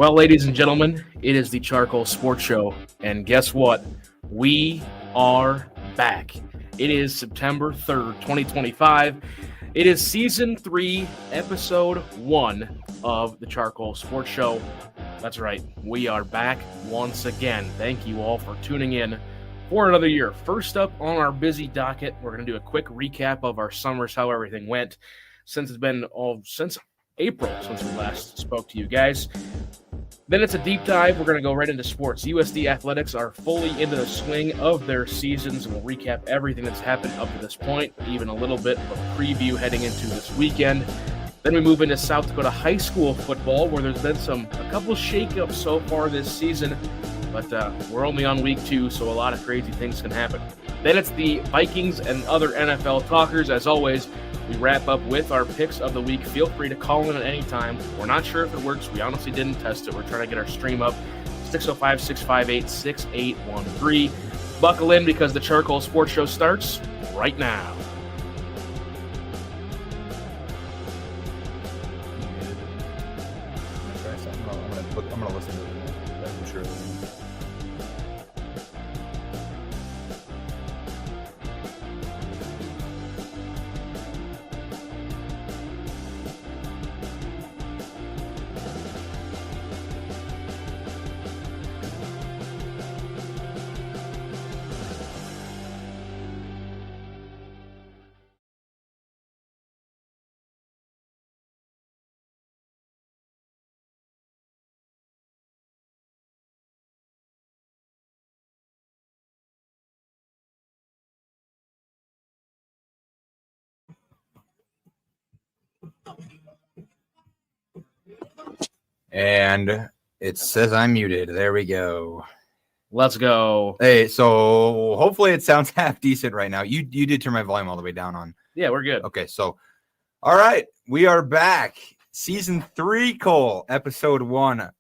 Well, ladies and gentlemen, it is the CharCole Sports Show, and guess what? We are back. It is September 3rd, 2025. It is Season 3, Episode 1 of the CharCole Sports Show. That's right, we are back once again. Thank you all for tuning in for another year. First up on our busy docket, we're going to do a quick recap of our summers, how everything went, since it's been since April since we last spoke to you guys. Then it's a deep dive. We're going to go right into sports. USD Athletics are fully into the swing of their seasons, and we'll recap everything that's happened up to this point, even a little bit of a preview heading into this weekend. Then we move into South Dakota high school football, where there's been a couple shakeups so far this season, but we're only on week 2, so a lot of crazy things can happen. Then it's the Vikings and other NFL talkers. As always, we wrap up with our picks of the week. Feel free to call in at any time. We're not sure if it works. We honestly didn't test it. We're trying to get our stream up. 605-658-6813. Buckle in because the CharCole Sports Show starts right now. I'm going to listen to it. I'm sure. And it says I'm muted. There we go. Let's go. Hey, so hopefully it sounds half decent right now. You did turn my volume all the way down on. Yeah, we're good. Okay, so all right, we are back. Season 3, Cole, Episode 1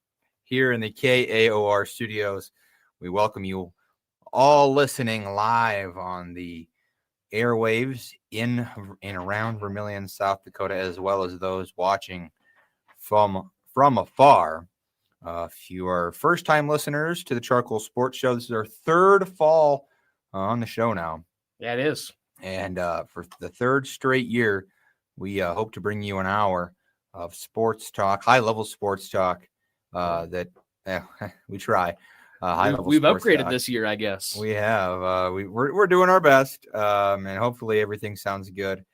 here in the KAOR studios. We welcome you all listening live on the airwaves in and around Vermilion, South Dakota, as well as those watching from afar. If you are first-time listeners to the CharCole Sports Show, this is our third fall on the show now. Yeah, it is. And for the third straight year, we hope to bring you an hour of sports talk, high-level sports talk that we try. We've upgraded this year, I guess. We have. We're doing our best, and hopefully everything sounds good.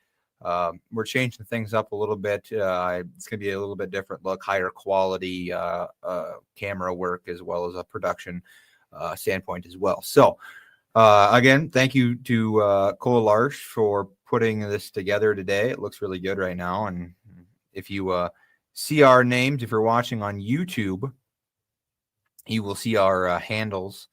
We're changing things up a little bit. It's going to be a little bit different look, higher quality camera work, as well as a production standpoint as well. So, again, thank you to Cole Larsch for putting this together today. It looks really good right now. And if you see our names, if you're watching on YouTube, you will see our handles,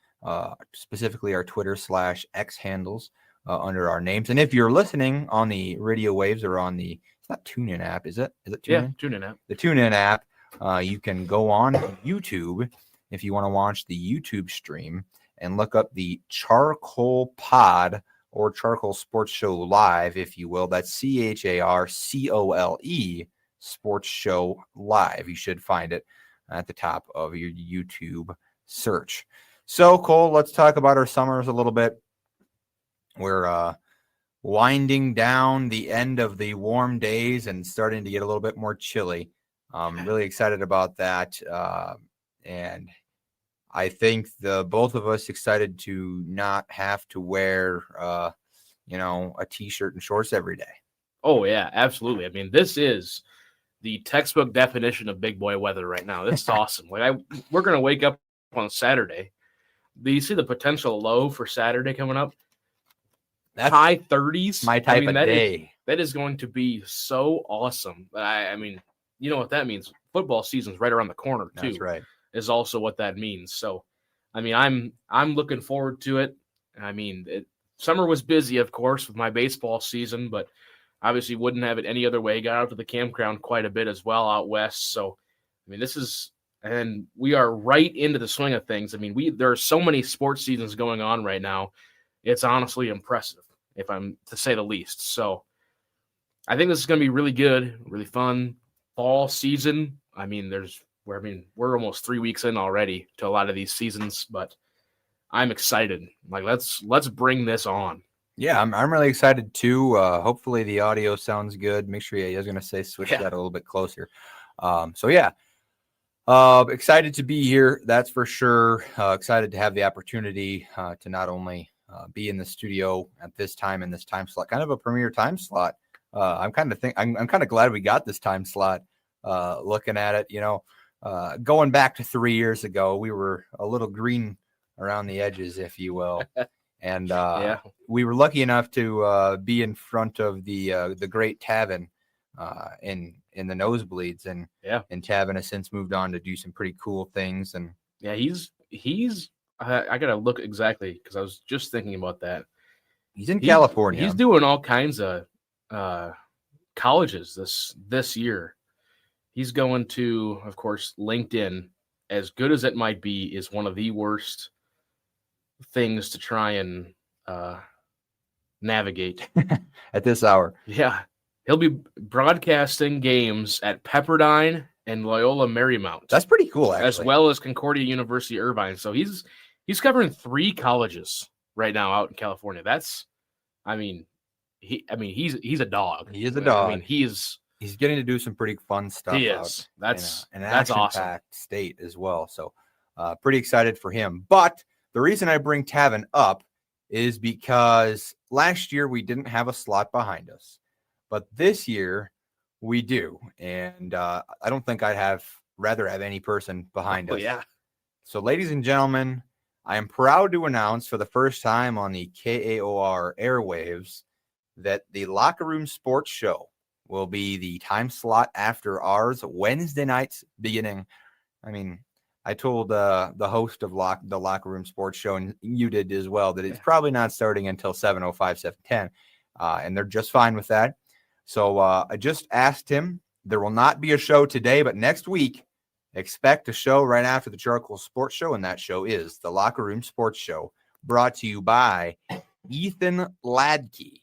specifically our Twitter/X handles. Under our names. And if you're listening on the radio waves or on it's not TuneIn app, is it? Is it TuneIn? Yeah, TuneIn app. The TuneIn app, you can go on YouTube if you want to watch the YouTube stream and look up the CharCole Pod or CharCole Sports Show Live, if you will. That's CharCole Sports Show Live. You should find it at the top of your YouTube search. So, Cole, let's talk about our summers a little bit. We're winding down the end of the warm days and starting to get a little bit more chilly. I'm really excited about that. And I think both of us excited to not have to wear, a T-shirt and shorts every day. Oh, yeah, absolutely. I mean, this is the textbook definition of big boy weather right now. This is awesome. We're going to wake up on Saturday. Do you see the potential low for Saturday coming up? That's high 30s. My type of day. That is going to be so awesome. I mean, you know what that means. Football season's right around the corner, too. That's right. Is also what that means. So, I mean, I'm looking forward to it. I mean, summer was busy, of course, with my baseball season, but obviously wouldn't have it any other way. Got out to the campground quite a bit as well out west. So, I mean, and we are right into the swing of things. I mean, there are so many sports seasons going on right now. It's honestly impressive, if I'm to say the least. So I think this is going to be really good, really fun fall season. I mean, there's we're almost 3 weeks in already to a lot of these seasons, but I'm excited. Like, let's bring this on. Yeah, I'm really excited too. Hopefully the audio sounds good. Make sure I was going to say switch that a little bit closer. So yeah, excited to be here. That's for sure. Excited to have the opportunity to not only be in the studio at this time in this time slot, kind of a premier time slot. I'm kind of glad we got this time slot. Looking at it, going back to 3 years ago, we were a little green around the edges, if you will. And we were lucky enough to be in front of the great Tavin in the nosebleeds, and Tavin has since moved on to do some pretty cool things. And he's I gotta look exactly because I was just thinking about that. He's in California. He's doing all kinds of colleges this year. He's going to, of course, LinkedIn. As good as it might be, is one of the worst things to try and navigate at this hour. Yeah, he'll be broadcasting games at Pepperdine and Loyola Marymount. That's pretty cool, actually. As well as Concordia University Irvine. So he's covering 3 colleges right now out in California. He's a dog. He is a dog. I mean, he's getting to do some pretty fun stuff. He is. That's action-packed awesome. State as well. So pretty excited for him. But the reason I bring Tavin up is because last year we didn't have a slot behind us, but this year we do. And I don't think I'd rather have any person behind us. Yeah. So ladies and gentlemen, I am proud to announce for the first time on the KAOR airwaves that the Locker Room Sports Show will be the time slot after ours, Wednesday nights beginning. I mean, I told the host of the Locker Room Sports Show, and you did as well, that it's probably not starting until 7:05, 7:10, and they're just fine with that. So I just asked him. There will not be a show today, but next week, expect a show right after the CharCole Sports Show, and that show is the Locker Room Sports Show, brought to you by Ethan Ladke.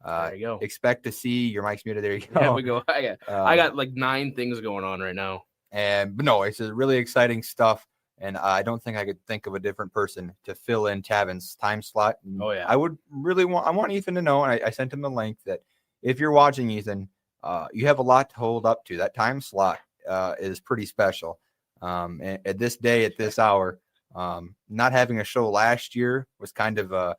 There you go. Expect to see your mic's muted. There you go. Yeah, we go. I got like 9 things going on right now. But no, it's really exciting stuff. And I don't think I could think of a different person to fill in Tavin's time slot. Oh, yeah. I want Ethan to know, and I sent him the link, that if you're watching, Ethan, you have a lot to hold up to. That time slot is pretty special. At this day, at this hour, not having a show last year was kind of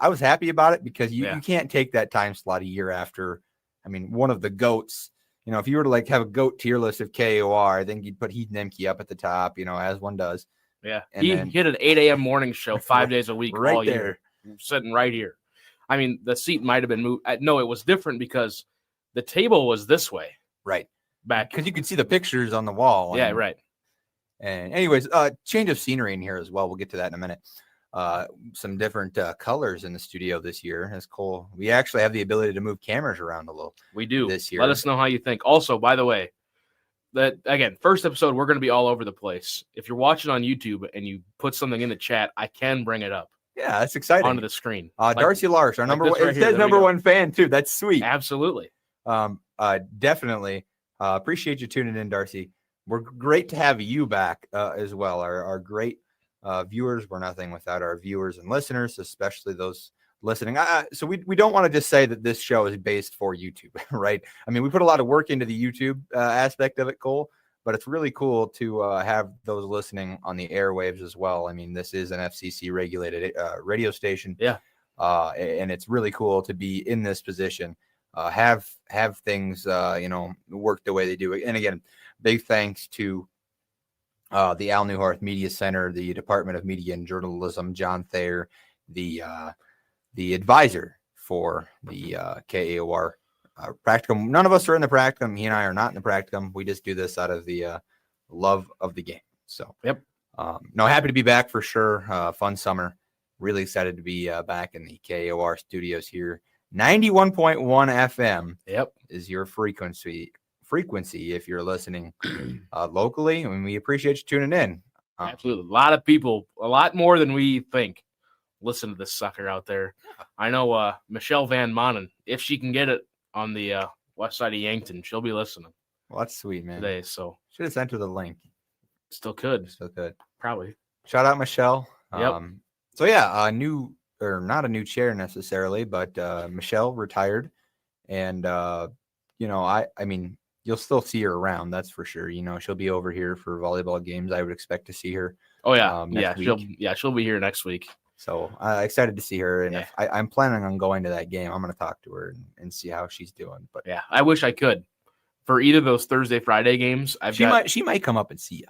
I was happy about it, because you can't take that time slot a year after. I mean, one of the GOATs. If you were to have a GOAT tier list of KAOR, I think you'd put Heath Nemke up at the top, as one does. Yeah. He hit an 8 a.m. morning show 5 days a week right all there. Year. Sitting right here. I mean, the seat might have been moved. No, it was different because the table was this way. Right. Back. Because you could see the pictures on the wall. Yeah, right. And anyways, change of scenery in here as well. We'll get to that in a minute. Some different colors in the studio this year. That's cool. We actually have the ability to move cameras around a little. We do this year. Let us know how you think. Also, by the way, that again, first episode, we're going to be all over the place. If you're watching on YouTube and you put something in the chat, I can bring it up. Yeah, that's exciting. Onto the screen. Darcy Larsch, our number one. It says number one fan too. That's sweet. Absolutely. Definitely. Appreciate you tuning in, Darcy. We're great to have you back as well. Our great viewers. We're nothing without our viewers and listeners, especially those listening. So we don't want to just say that this show is based for YouTube, right? I mean, we put a lot of work into the YouTube aspect of it, Cole, but it's really cool to have those listening on the airwaves as well. I mean, this is an FCC regulated radio station. Yeah. And it's really cool to be in this position, have things, work the way they do. And again, big thanks to the Al Newharth Media Center, the Department of Media and Journalism, John Thayer, the advisor for the KAOR practicum. None of us are in the practicum. He and I are not in the practicum. We just do this out of the love of the game. So, happy to be back for sure. Fun summer. Really excited to be back in the KAOR studios here. 91.1 FM is your frequency if you're listening locally. I mean, we appreciate you tuning in. Absolutely. A lot of people, a lot more than we think, listen to this sucker out there. I know Michelle Van Manen, if she can get it on the west side of Yankton, she'll be listening. Well, that's sweet, man. Today, so should have sent her the link. Still could. Still could. Probably. Shout out Michelle. Yep. So yeah, not a new chair necessarily, but Michelle retired, and I mean, you'll still see her around. That's for sure. She'll be over here for volleyball games. I would expect to see her. Oh yeah, next week. She'll be here next week. So excited to see her, and if I'm planning on going to that game, I'm going to talk to her and see how she's doing. But yeah, I wish I could for either of those Thursday Friday games. She might come up and see you.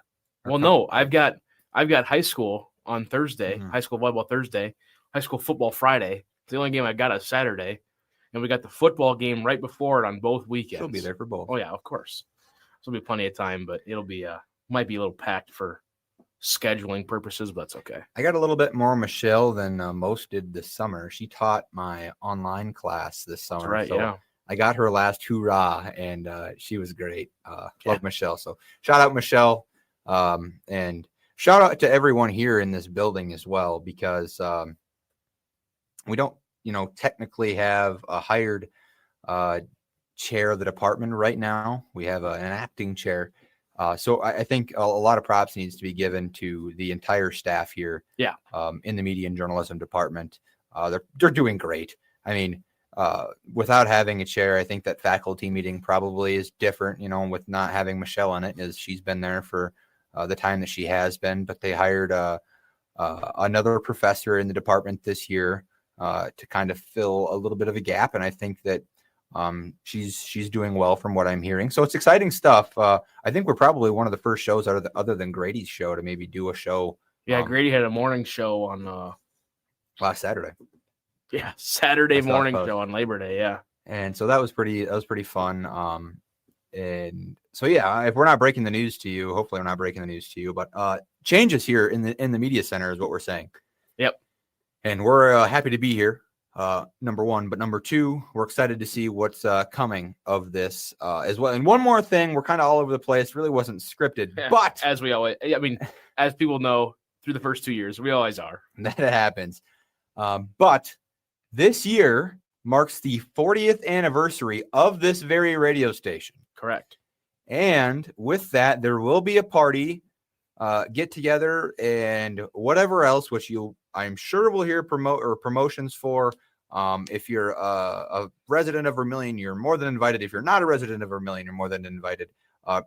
Well, no, I've got high school on Thursday, high school volleyball Thursday, high school football Friday. It's the only game I got on Saturday, and we got the football game right before it on both weekends. She'll be there for both. Oh yeah, of course. So there'll be plenty of time, but it'll be might be a little packed for scheduling purposes, but that's okay. I got a little bit more Michelle than most did this summer. She taught my online class this summer. That's right, so yeah. I got her last hoorah, and she was great. Love Michelle. So shout out Michelle, and shout out to everyone here in this building as well, because we don't, technically have a hired chair of the department right now. We have an acting chair. So I think a lot of props needs to be given to the entire staff here. Yeah. In the media and journalism department. They're doing great. I mean, without having a chair, I think that faculty meeting probably is different, with not having Michelle in it, as she's been there for the time that she has been. But they hired another professor in the department this year to kind of fill a little bit of a gap. And I think that she's doing well from what I'm hearing. So it's exciting stuff. I think we're probably one of the first shows other than Grady's show to maybe do a show. Yeah, Grady had a morning show on last Saturday. Yeah, Saturday morning show on Labor Day. Yeah, and so that was pretty fun. And so yeah, if we're not breaking the news to you, hopefully we're not breaking the news to you. But changes here in the media center is what we're saying. Yep. And we're happy to be here. Number one, but number two, we're excited to see what's coming of this as well. And one more thing, we're kind of all over the place. Really wasn't scripted, but as we always, as people know through the first 2 years, we always are. That happens. But this year marks the 40th anniversary of this very radio station. Correct. And with that, there will be a party, get together, and whatever else, which I'm sure we'll hear promotions for. If you're a resident of Vermilion, you're more than invited. If you're not a resident of Vermilion, you're more than invited.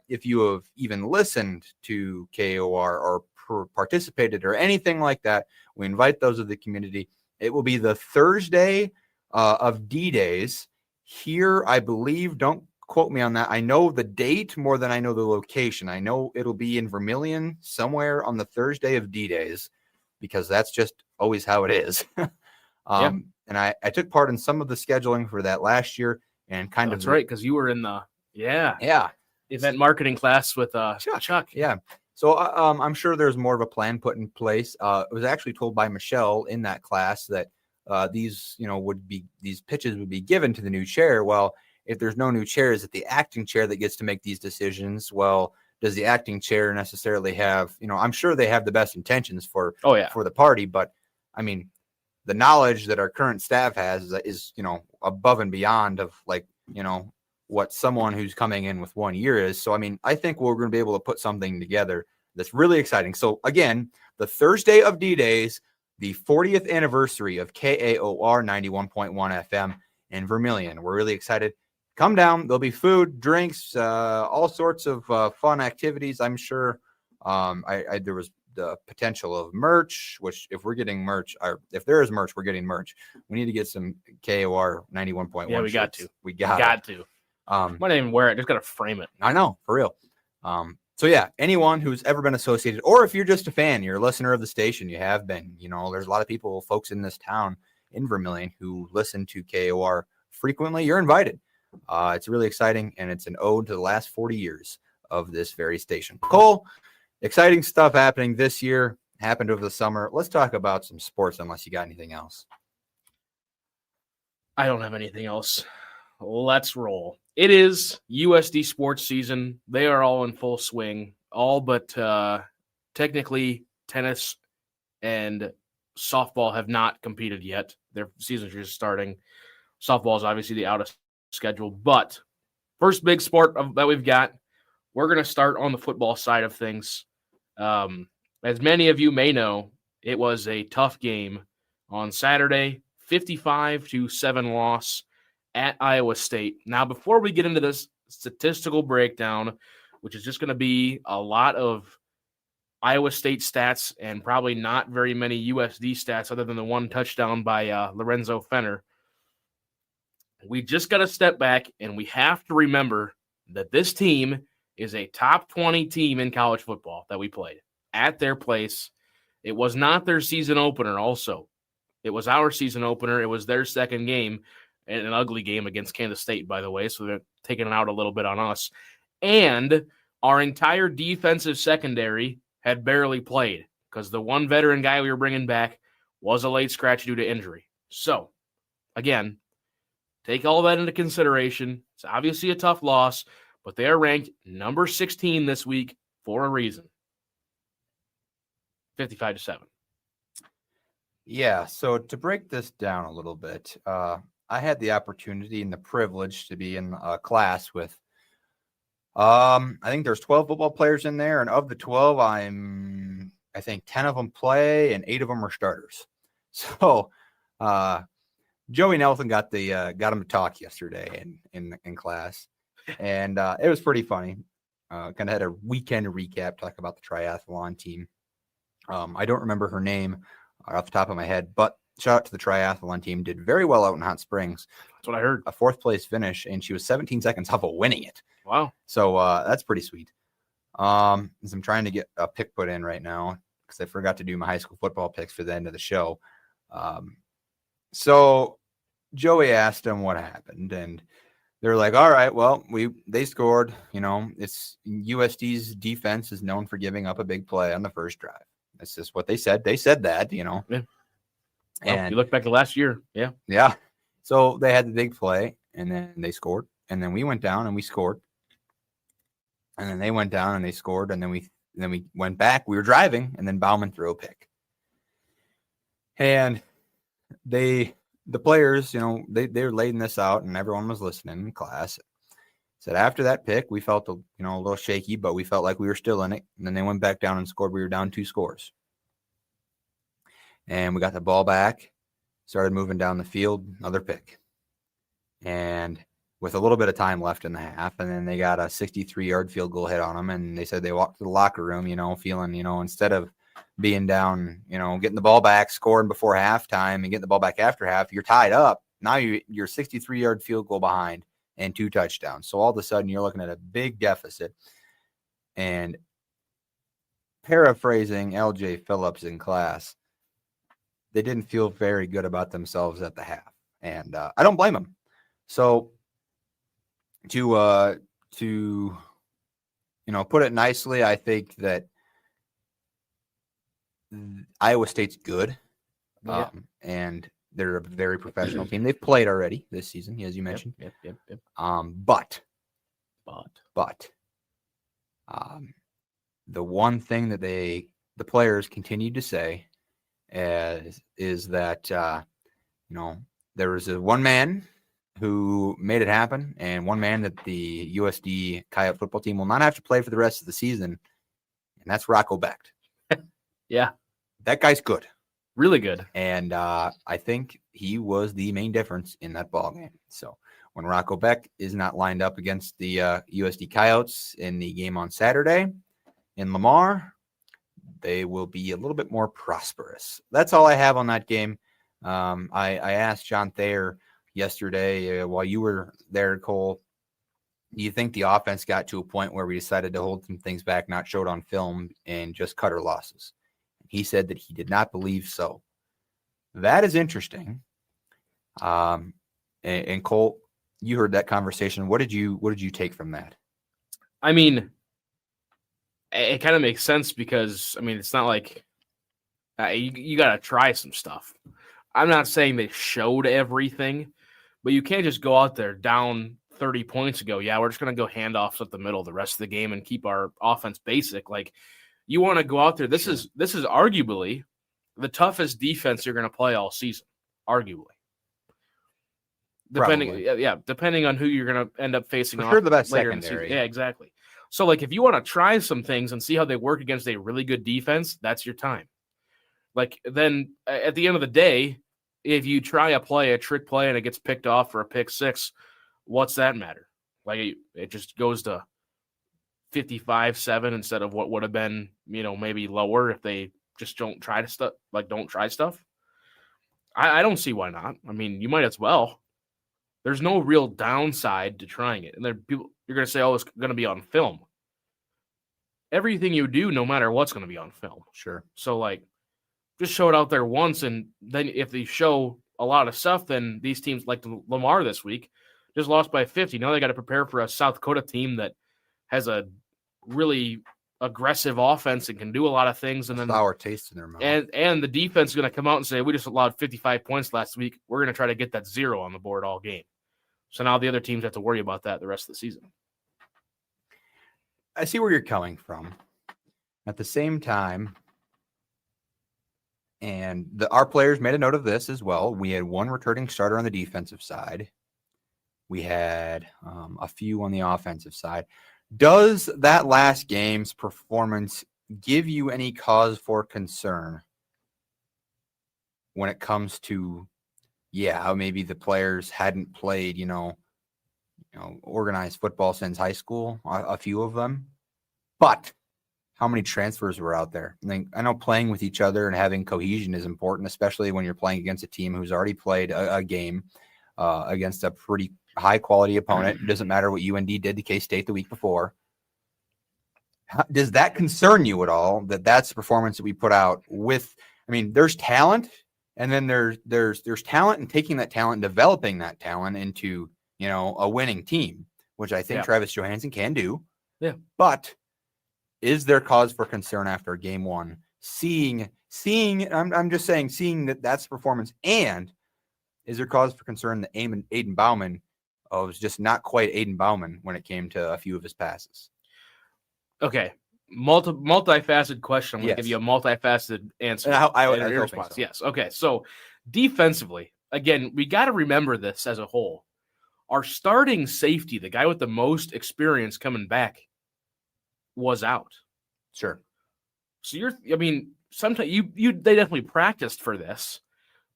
If you have even listened to KAOR or participated or anything like that, we invite those of the community. It will be the Thursday of D-Days here, I believe. Don't quote me on that. I know the date more than I know the location. I know it'll be in Vermilion somewhere on the Thursday of D-Days, because that's just always how it is. And I took part in some of the scheduling for that last year, and that's right, because you were in the event marketing class with Chuck. Yeah. So I'm sure there's more of a plan put in place. It was actually told by Michelle in that class that these pitches would be given to the new chair. Well, if there's no new chair, is it the acting chair that gets to make these decisions? Well, does the acting chair necessarily have, I'm sure they have the best intentions for the party, but I mean, the knowledge that our current staff has is above and beyond of what someone who's coming in with 1 year is. So, I mean, I think we're going to be able to put something together that's really exciting. So again, the Thursday of D-Days, the 40th anniversary of KAOR 91.1 FM in Vermilion. We're really excited. Come down. There'll be food, drinks, all sorts of fun activities. I'm sure there was the potential of merch, which if we're getting merch, or if there is merch, we're getting merch. We need to get some KAOR 91.1. Yeah, we got to. We got to. Might not even wear it. Just got to frame it. I know, for real. So yeah, anyone who's ever been associated, or if you're just a fan, you're a listener of the station, you have been, there's a lot of folks in this town in Vermilion who listen to KAOR frequently. You're invited. It's really exciting, and it's an ode to the last 40 years of this very station. Cole, exciting stuff happening this year, happened over the summer. Let's talk about some sports, unless you got anything else. I don't have anything else. Let's roll. It is USD sports season. They are all in full swing, all but technically tennis and softball have not competed yet. Their seasons are just starting. Softball is obviously the out of schedule, but first big sport that we've got, we're going to start on the football side of things. As many of you may know, it was a tough game on Saturday, 55-7 loss at Iowa State. Now, before we get into this statistical breakdown, which is just going to be a lot of Iowa State stats and probably not very many USD stats other than the one touchdown by Lorenzo Fenner, we just got to step back and we have to remember that this team is a top 20 team in college football that we played at their place. It was not their season opener also. It was our season opener. It was their second game, and an ugly game against Kansas State, by the way, so they're taking it out a little bit on us. And our entire defensive secondary had barely played because the one veteran guy we were bringing back was a late scratch due to injury. So, again, take all that into consideration. It's obviously a tough loss, but they are ranked number 16 this week for a reason. 55-7. Yeah, so to break this down a little bit, I had the opportunity and the privilege to be in a class with, I think there's 12 football players in there, and of the 12, I think 10 of them play and 8 of them are starters. So Joey Nelson got him to talk yesterday in class, and it was pretty funny. Kind of had a weekend recap, talk about the triathlon team. I don't remember her name off the top of my head, but shout out to the triathlon team. Did very well out in Hot Springs. That's what I heard. A 4th place finish, and she was 17 seconds off of winning it. Wow. So that's pretty sweet. I'm trying to get a pick put in right now because I forgot to do my high school football picks for the end of the show. So Joey asked him what happened, and they're like, all right, well, they scored. It's USD's defense is known for giving up a big play on the first drive. That's just what they said. They said that, Yeah. Well, and you look back to last year. Yeah. Yeah. So they had the big play, and then they scored, and then we went down and we scored, and then they went down and they scored, and then we went back. We were driving, and then Bauman threw a pick, and the players, they were laying this out, and everyone was listening in class. Said after that pick, we felt a little shaky, but we felt like we were still in it. And then they went back down and scored. We were down 2 scores. And we got the ball back, started moving down the field, another pick. And with a little bit of time left in the half, and then they got a 63-yard field goal hit on them. And they said they walked to the locker room, feeling, instead of being down, getting the ball back, scoring before halftime and getting the ball back after half, you're tied up. Now you're 63-yard field goal behind and 2 touchdowns. So all of a sudden you're looking at a big deficit. And paraphrasing LJ Phillips in class, they didn't feel very good about themselves at the half. And I don't blame them. So to put it nicely, I think that Iowa State's good. Yeah. And they're a very professional team. They've played already this season, as you mentioned. Yep. But the one thing that the players continued to say is that there was one man who made it happen, and one man that the USD Coyote football team will not have to play for the rest of the season, and that's Rocco Becht. Yeah, that guy's good. Really good. And I think he was the main difference in that ball game. So when Rocco Becht is not lined up against the USD Coyotes in the game on Saturday in Lamar, they will be a little bit more prosperous. That's all I have on that game. I asked John Thayer yesterday while you were there, Cole, do you think the offense got to a point where we decided to hold some things back, not show it on film, and just cut our losses? He said that he did not believe so. That is interesting. And Cole, you heard that conversation. What did you take from that? I mean, it kind of makes sense because, it's not like you got to try some stuff. I'm not saying they showed everything, but you can't just go out there down 30 points ago. Yeah, we're just going to go handoffs up the middle the rest of the game and keep our offense basic. Like, you want to go out there. This is arguably the toughest defense you're going to play all season, arguably. Depending on who you're going to end up facing. For sure, the best secondary. Yeah, exactly. So, like, if you want to try some things and see how they work against a really good defense, that's your time. Like, then at the end of the day, if you try a trick play, and it gets picked off for a pick six, what's that matter? Like, it just goes to 55-7 instead of what would have been, maybe lower if they just don't try stuff. I don't see why not. I mean, you might as well. There's no real downside to trying it. And then you're going to say, oh, it's going to be on film. Everything you do, no matter what's going to be on film. Sure. So, like, just show it out there once, and then if they show a lot of stuff, then these teams, like Lamar this week, just lost by 50. Now they got to prepare for a South Dakota team that has a really aggressive offense and can do a lot of things. And then sour taste in their mouth. And the defense is going to come out and say, we just allowed 55 points last week. We're going to try to get that 0 on the board all game. So now the other teams have to worry about that the rest of the season. I see where you're coming from. At the same time, and our players made a note of this as well. We had one returning starter on the defensive side. We had a few on the offensive side. Does that last game's performance give you any cause for concern when it comes to, how maybe the players hadn't played, organized football since high school, a few of them, but how many transfers were out there? I know playing with each other and having cohesion is important, especially when you're playing against a team who's already played a game against a pretty high-quality opponent. It doesn't matter what UND did to K-State the week before. Does that concern you at all, that's the performance that we put out with – there's talent, and then there's talent and taking that talent and developing that talent into, a winning team, which I think Travis Johansson can do. Yeah. But – is there cause for concern after game one? Seeing I'm just saying, seeing that's the performance, and is there cause for concern that Aiden Bauman was just not quite Aiden Bauman when it came to a few of his passes? Okay, multifaceted question. I'm going to give you a multifaceted answer. I response. So. Yes. Okay. So defensively, again, we got to remember this as a whole. Our starting safety, the guy with the most experience coming back, was out. Sure. So sometimes they definitely practiced for this,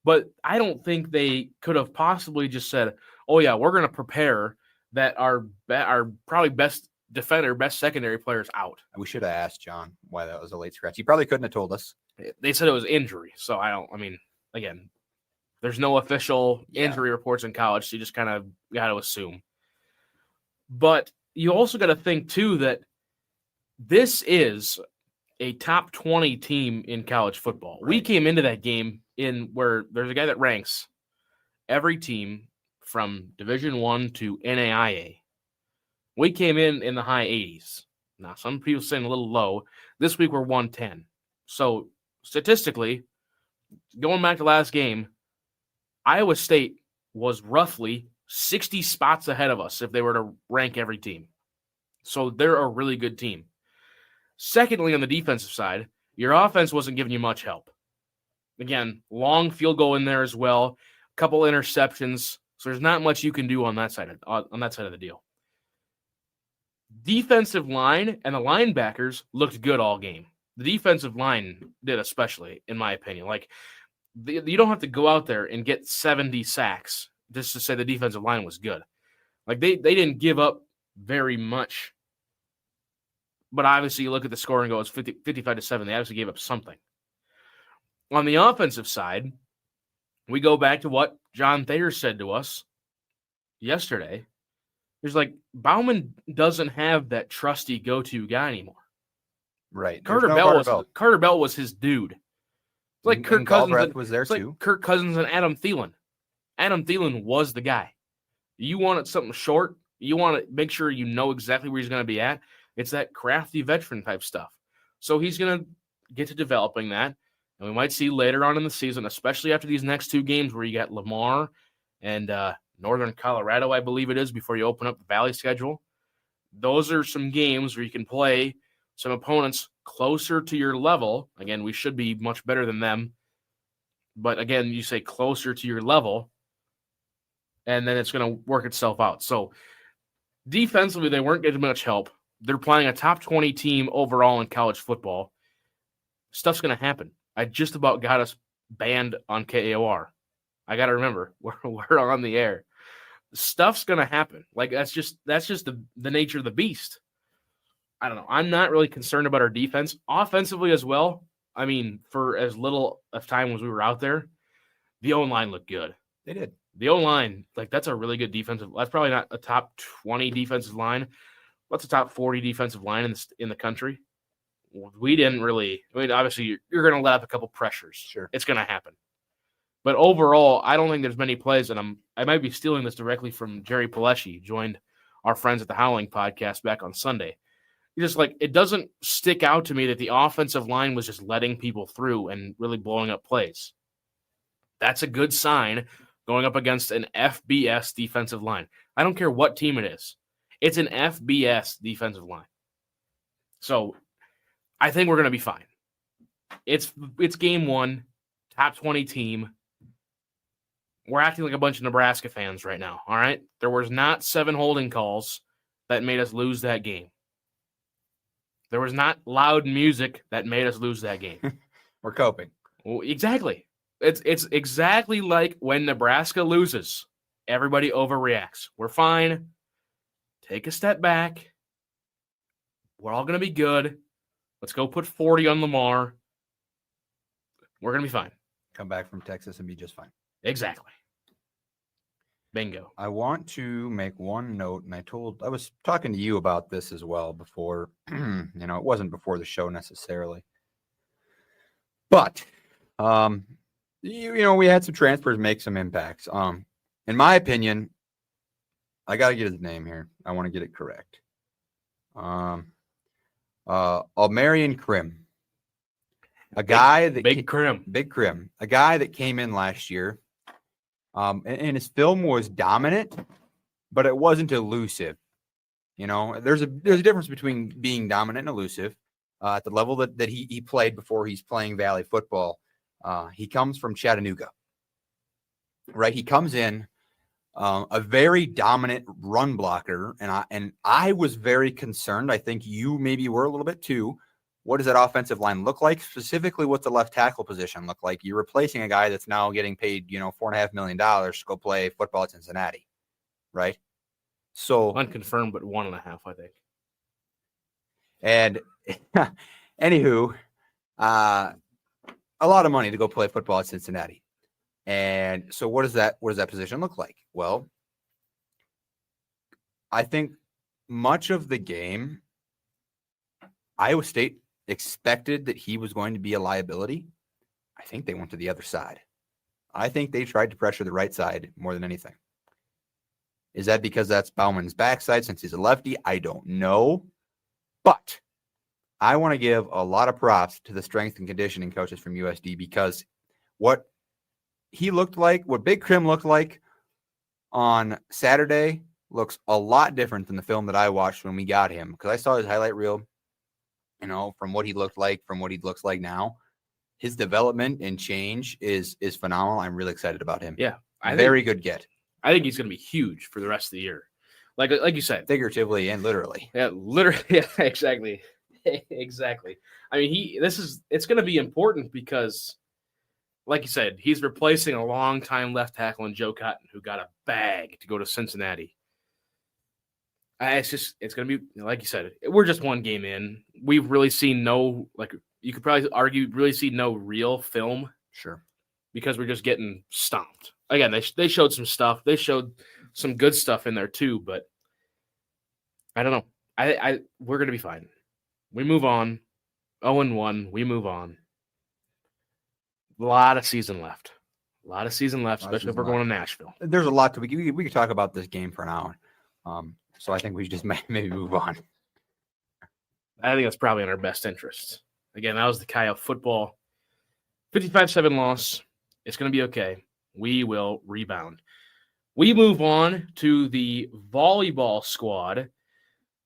but I don't think they could have possibly just said, oh yeah, we're going to prepare that our probably best defender, best secondary players out. We should have asked John why that was a late scratch. He probably couldn't have told us. They said it was injury. So again, there's no official injury reports in college. So you just kind of got to assume, but you also got to think too, that this is a top 20 team in college football. Right. We came into that game in where there's a guy that ranks every team from Division I to NAIA. We came in the high 80s. Now, some people saying a little low. This week we're 110. So statistically, going back to last game, Iowa State was roughly 60 spots ahead of us if they were to rank every team. So they're a really good team. Secondly, on the defensive side, your offense wasn't giving you much help. Again, long field goal in there as well, a couple interceptions. So there's not much you can do on that side of the deal. Defensive line and the linebackers looked good all game. The defensive line did, especially, in my opinion. Like, you don't have to go out there and get 70 sacks just to say the defensive line was good. Like, they didn't give up very much. But obviously, you look at the score and go, it's 55-7. They obviously gave up something. On the offensive side, we go back to what John Thayer said to us yesterday. He's like, Bauman doesn't have that trusty go-to guy anymore. Right. Carter Bell was his dude. It's like Kirk Cousins was there too. Like Kirk Cousins and Adam Thielen. Adam Thielen was the guy. You wanted something short. You want to make sure you know exactly where he's going to be at. It's that crafty veteran type stuff. So he's going to get to developing that. And we might see later on in the season, especially after these next two games where you got Lamar and Northern Colorado, I believe it is, before you open up the Valley schedule. Those are some games where you can play some opponents closer to your level. Again, we should be much better than them. But again, you say closer to your level, and then it's going to work itself out. So defensively, they weren't getting much help. they're playing a top 20 team overall in college football. Stuff's going to happen. I just about got us banned on KAOR. I got to remember, we're on the air. Stuff's going to happen. Like, that's just the nature of the beast. I don't know. I'm not really concerned about our defense. Offensively as well, I mean, for as little of time as we were out there, the O-line looked good. They did. The O-line, like, that's a really good defensive. That's probably not a top 20 defensive line. What's a top 40 defensive line in the country? We didn't really. I mean, obviously, you're going to let up a couple pressures. Sure. It's going to happen. But overall, I don't think there's many plays, and I might be stealing this directly from Jerry Palesci, joined our friends at the Howling podcast back on Sunday. Just like, it doesn't stick out to me that the offensive line was just letting people through and really blowing up plays. That's a good sign going up against an FBS defensive line. I don't care what team it is. It's an FBS defensive line. So I think we're going to be fine. It's game one, top 20 team. We're acting like a bunch of Nebraska fans right now, all right? There was not 7 holding calls that made us lose that game. There was not loud music that made us lose that game. We're coping. Well, exactly. It's exactly like when Nebraska loses. Everybody overreacts. We're fine. Take a step back. We're all going to be good. Let's go put 40 on Lamar. We're going to be fine. Come back from Texas and be just fine. Exactly. Bingo. I want to make one note, and I was talking to you about this as well before, it wasn't before the show necessarily. But, we had some transfers make some impacts. In my opinion, I got to get his name here. I want to get it correct. Almarian Krim. A guy that Big Krim. A guy that came in last year. And his film was dominant, but it wasn't elusive. There's a difference between being dominant and elusive. At the level that he played before he's playing Valley football. He comes from Chattanooga, right? He comes in a very dominant run blocker, and I was very concerned. I think you maybe were a little bit too. What does that offensive line look like? Specifically, what's the left tackle position look like? You're replacing a guy that's now getting paid, $4.5 million to go play football at Cincinnati, right? So unconfirmed, but 1.5, I think. And anywho, a lot of money to go play football at Cincinnati. And so what does that position look like? Well, I think much of the game, Iowa State expected that he was going to be a liability. I think they went to the other side. I think they tried to pressure the right side more than anything. Is that because that's Bauman's backside since he's a lefty? I don't know. But I want to give a lot of props to the strength and conditioning coaches from USD, because what he looked like, what Big Krim looked like on Saturday looks a lot different than the film that I watched when we got him, because I saw his highlight reel, from what he looked like, from what he looks like now. His development and change is phenomenal. I'm really excited about him. Yeah. Very good get. I think he's going to be huge for the rest of the year. Like you said. Figuratively and literally. Yeah, literally. Yeah, exactly. Exactly. I mean, it's going to be important because, like you said, he's replacing a longtime left tackle in Joe Cotton, who got a bag to go to Cincinnati. It's going to be, like you said, we're just one game in. We've really seen you could probably argue, really see no real film. Sure. Because we're just getting stomped. Again, they showed some stuff. They showed some good stuff in there too, but I don't know. We're going to be fine. We move on. 0-1, we move on. A lot of season left. Especially if we're going to Nashville. There's a lot we could talk about this game for an hour. So I think we should just maybe move on. I think that's probably in our best interest. Again, that was the KAOR football 55-7 loss. It's going to be okay. We will rebound. We move on to the volleyball squad.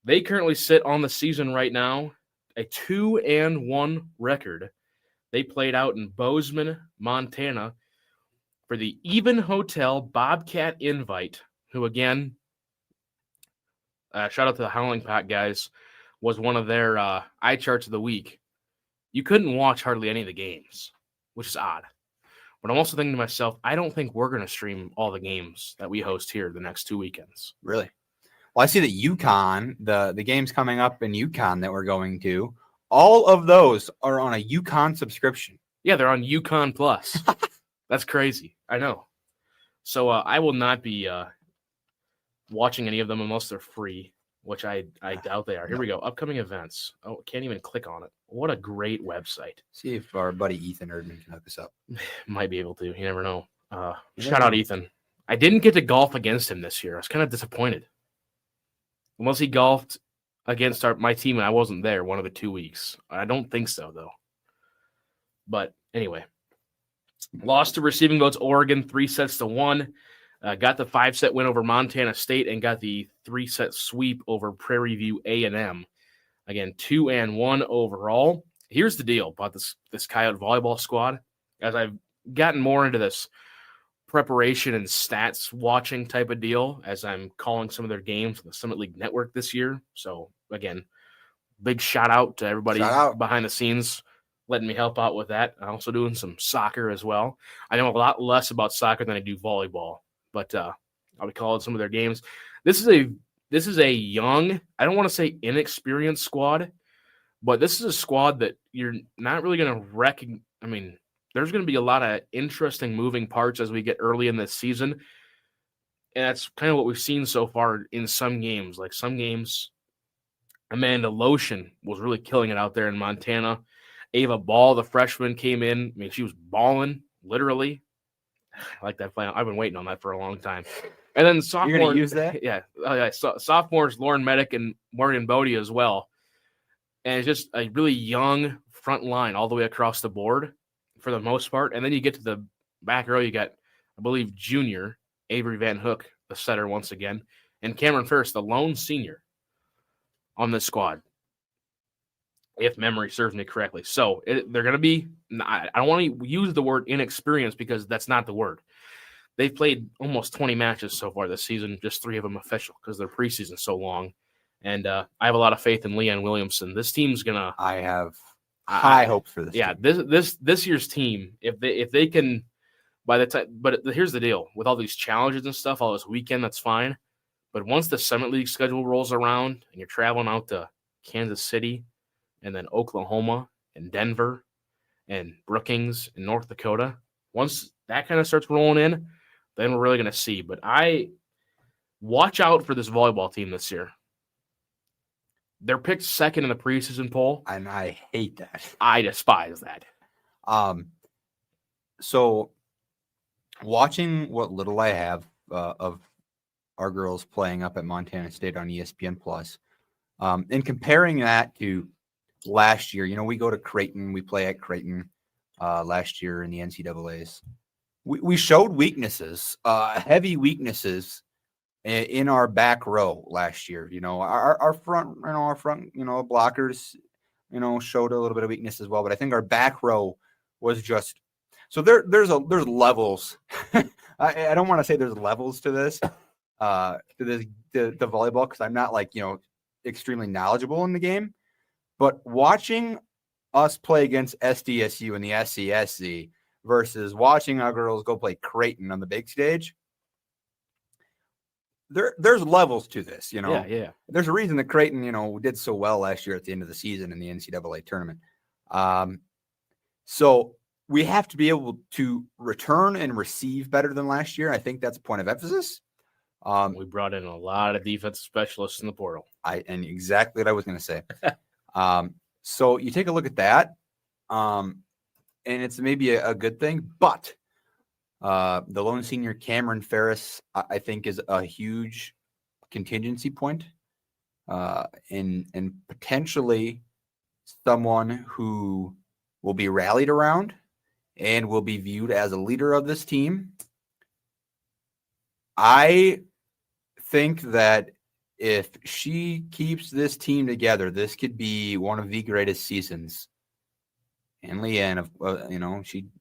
They currently sit on the season right now, a 2-1 record. They played out in Bozeman, Montana for the Even Hotel Bobcat Invite, who again, shout out to the Howling Pack guys. was one of their eye charts of the week. You couldn't watch hardly any of the games, which is odd. But I'm also thinking to myself, I don't think we're going to stream all the games that we host here the next 2 weekends. Really? Well, I see that UConn, the games coming up in UConn that we're going to, all of those are on a UConn subscription. Yeah, they're on UConn Plus. That's crazy. I know. So I will not be watching any of them unless they're free, which I doubt they are. Here we go. Upcoming events. Oh, can't even click on it. What a great website. See if our buddy Ethan Erdman can hook us up. Might be able to. You never know. Shout out Ethan. I didn't get to golf against him this year. I was kind of disappointed. Unless he golfed against my team and I wasn't there one of the 2 weeks. I don't think so, though. But anyway. Lost to receiving votes Oregon 3-1. Got the 5-set win over Montana State and got the 3-set sweep over Prairie View A&M. Again, 2-1 overall. Here's the deal about this Coyote volleyball squad. As I've gotten more into this preparation and stats watching type of deal, as I'm calling some of their games on the Summit League Network this year. So, again, big shout out to everybody behind the scenes letting me help out with that. I'm also doing some soccer as well. I know a lot less about soccer than I do volleyball, but I'll be calling some of their games. This is a young, I don't want to say inexperienced squad, but this is a squad that you're not really going to recognize. I mean, there's going to be a lot of interesting moving parts as we get early in this season. And that's kind of what we've seen so far in some games. Like some games, Amanda Lotion was really killing it out there in Montana. Ava Ball, the freshman, came in. I mean, she was balling, literally. I like that play. I've been waiting on that for a long time. And then sophomore, you're going to use that? Yeah. Sophomores, Lauren Medic and Morgan Bodie as well. And it's just a really young front line all the way across the board for the most part. And then you get to the back row, you got, I believe, junior Avery Van Hook, the setter once again, and Cameron Ferris, the lone senior on this squad, if memory serves me correctly. So they're going to be, I don't want to use the word inexperienced because that's not the word. They've played almost 20 matches so far this season, just 3 of them official because their preseason's so long. And I have a lot of faith in Leanne Williamson. This team's going to... I have high hopes for this team. This year's team, if they can, by the time... But here's the deal. With all these challenges and stuff, all this weekend, that's fine. But once the Summit League schedule rolls around and you're traveling out to Kansas City and then Oklahoma and Denver and Brookings and North Dakota, once that kind of starts rolling in, then we're really going to see. But I watch out for this volleyball team this year. They're picked second in the preseason poll. And I hate that. I despise that. So watching what little I have of our girls playing up at Montana State on ESPN Plus, and comparing that to last year, we go to Creighton, we play at Creighton last year in the NCAAs. We showed weaknesses, heavy weaknesses in our back row last year. Our front blockers, showed a little bit of weakness as well. But I think our back row was just so there's levels. I don't want to say there's levels to this, the volleyball, because I'm not extremely knowledgeable in the game. But watching us play against SDSU in the SCSC versus watching our girls go play Creighton on the big stage, there's levels to this, Yeah. There's a reason that Creighton, did so well last year at the end of the season in the NCAA tournament. So we have to be able to return and receive better than last year. I think that's a point of emphasis. We brought in a lot of defensive specialists in the portal. And exactly what I was going to say. So you take a look at that, and it's maybe a good thing, but the lone senior Cameron Ferris, I think, is a huge contingency point, and potentially someone who will be rallied around and will be viewed as a leader of this team. I think that if she keeps this team together, this could be one of the greatest seasons. And Leanne,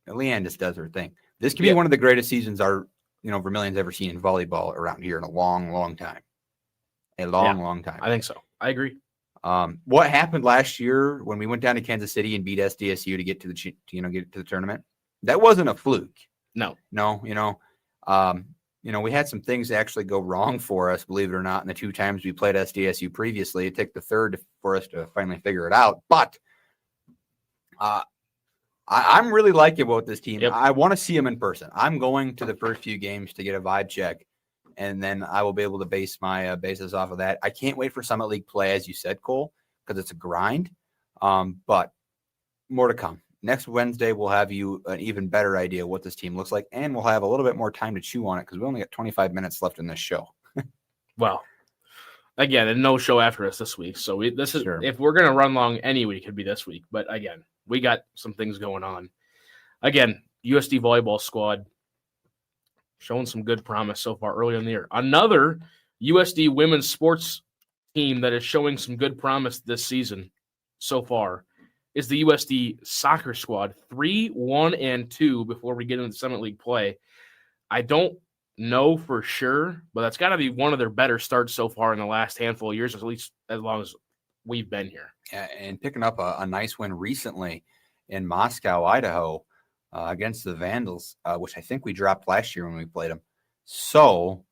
Leanne just does her thing. This could be one of the greatest seasons our, Vermilion's ever seen in volleyball around here in a long, long time. Long time. I think so. I agree. What happened last year when we went down to Kansas City and beat SDSU to get to the tournament? That wasn't a fluke. No. We had some things actually go wrong for us, believe it or not, in the 2 times we played SDSU previously. It took the third for us to finally figure it out. But I'm really liking about this team. Yep. I want to see them in person. I'm going to the first few games to get a vibe check, and then I will be able to base my basis off of that. I can't wait for Summit League play, as you said, Cole, because it's a grind. But more to come. Next Wednesday, we'll have you an even better idea what this team looks like, and we'll have a little bit more time to chew on it because we only got 25 minutes left in this show. Well, again, and no show after us this week. So this is Sure. If we're going to run long any week, it'd be this week. But again, we got some things going on. Again, USD volleyball squad showing some good promise so far early in the year. Another USD women's sports team that is showing some good promise this season so far is the USD soccer squad, 3-1-2 before we get into the Summit League play. I don't know for sure, but that's got to be one of their better starts so far in the last handful of years, at least as long as we've been here. Yeah, and picking up a nice win recently in Moscow, Idaho, against the Vandals, which I think we dropped last year when we played them. So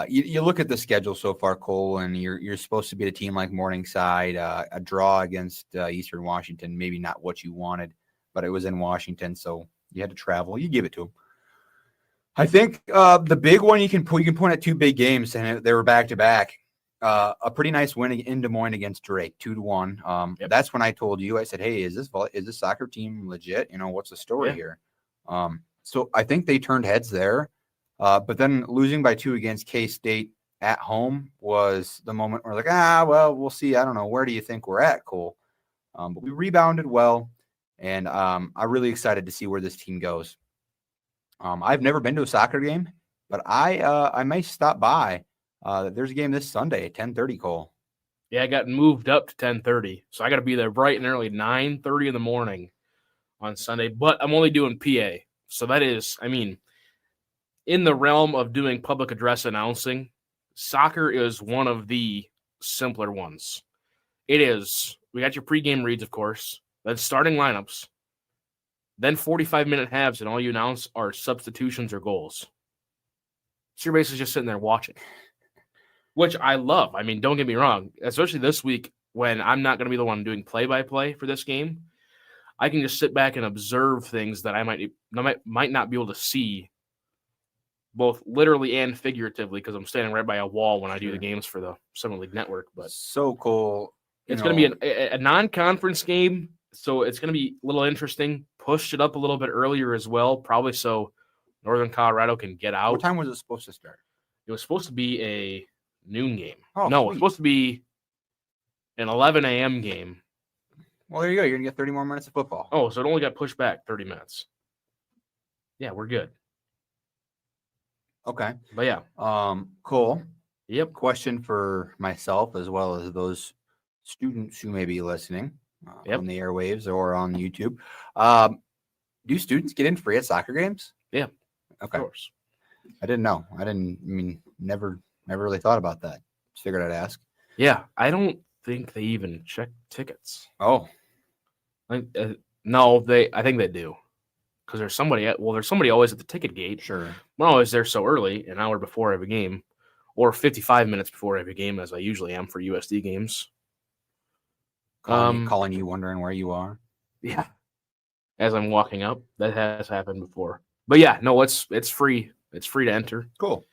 you look at the schedule so far, Cole, and you're supposed to beat a team like Morningside, a draw against Eastern Washington, maybe not what you wanted, but it was in Washington, so you had to travel. You give it to them. I think the big one you can point at 2 big games, and they were back to back. A pretty nice win in Des Moines against Drake, 2-1. Yep. That's when I told you, I said, "Hey, is this soccer team legit? What's the story here?" So I think they turned heads there. But then losing by 2 against K-State at home was the moment where we're like, well, we'll see. I don't know. Where do you think we're at, Cole? But we rebounded well, and I'm really excited to see where this team goes. I've never been to a soccer game, but I may stop by. There's a game this Sunday at 10:30, Cole. Yeah, I got moved up to 10:30, so I got to be there bright and early, 9:30 in the morning on Sunday. But I'm only doing PA, so that is, in the realm of doing public address announcing, soccer is one of the simpler ones. It is. We got your pregame reads, of course, then starting lineups, then 45-minute halves, and all you announce are substitutions or goals. So you're basically just sitting there watching, which I love. Don't get me wrong, especially this week when I'm not going to be the one doing play-by-play for this game. I can just sit back and observe things that I might not be able to see both literally and figuratively because I'm standing right by a wall when I do the games for the Summit League Network. But so cool. It's going to be a non-conference game, so it's going to be a little interesting. Pushed it up a little bit earlier as well, probably so Northern Colorado can get out. What time was it supposed to start? It was supposed to be a noon game. Oh, no, sweet. It was supposed to be an 11 a.m. game. Well, there you go. You're going to get 30 more minutes of football. Oh, so it only got pushed back 30 minutes. Yeah, we're good. Okay. But yeah. Cool. Yep. Question for myself as well as those students who may be listening on the airwaves or on YouTube. Do students get in free at soccer games? Yeah. Okay. Of course. I didn't know. Never really thought about that. Just figured I'd ask. Yeah. I don't think they even check tickets. Oh. No, I think they do. Because there's somebody always at the ticket gate. Sure. We're always there so early, an hour before every game, or 55 minutes before every game, as I usually am for USD games. Calling you, wondering where you are. Yeah. As I'm walking up, that has happened before. But yeah, no, it's free. It's free to enter. Cool.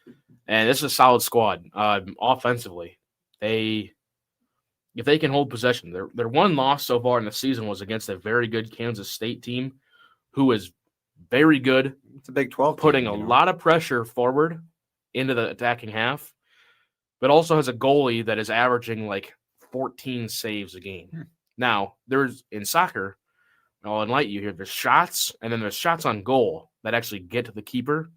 And this is a solid squad. Offensively, if they can hold possession, their one loss so far in the season was against a very good Kansas State team, who is very good. It's a Big 12 putting a lot of pressure forward into the attacking half, but also has a goalie that is averaging like 14 saves a game. Now, there's in soccer, I'll enlighten you here, there's shots, and then there's shots on goal that actually get to the keeper.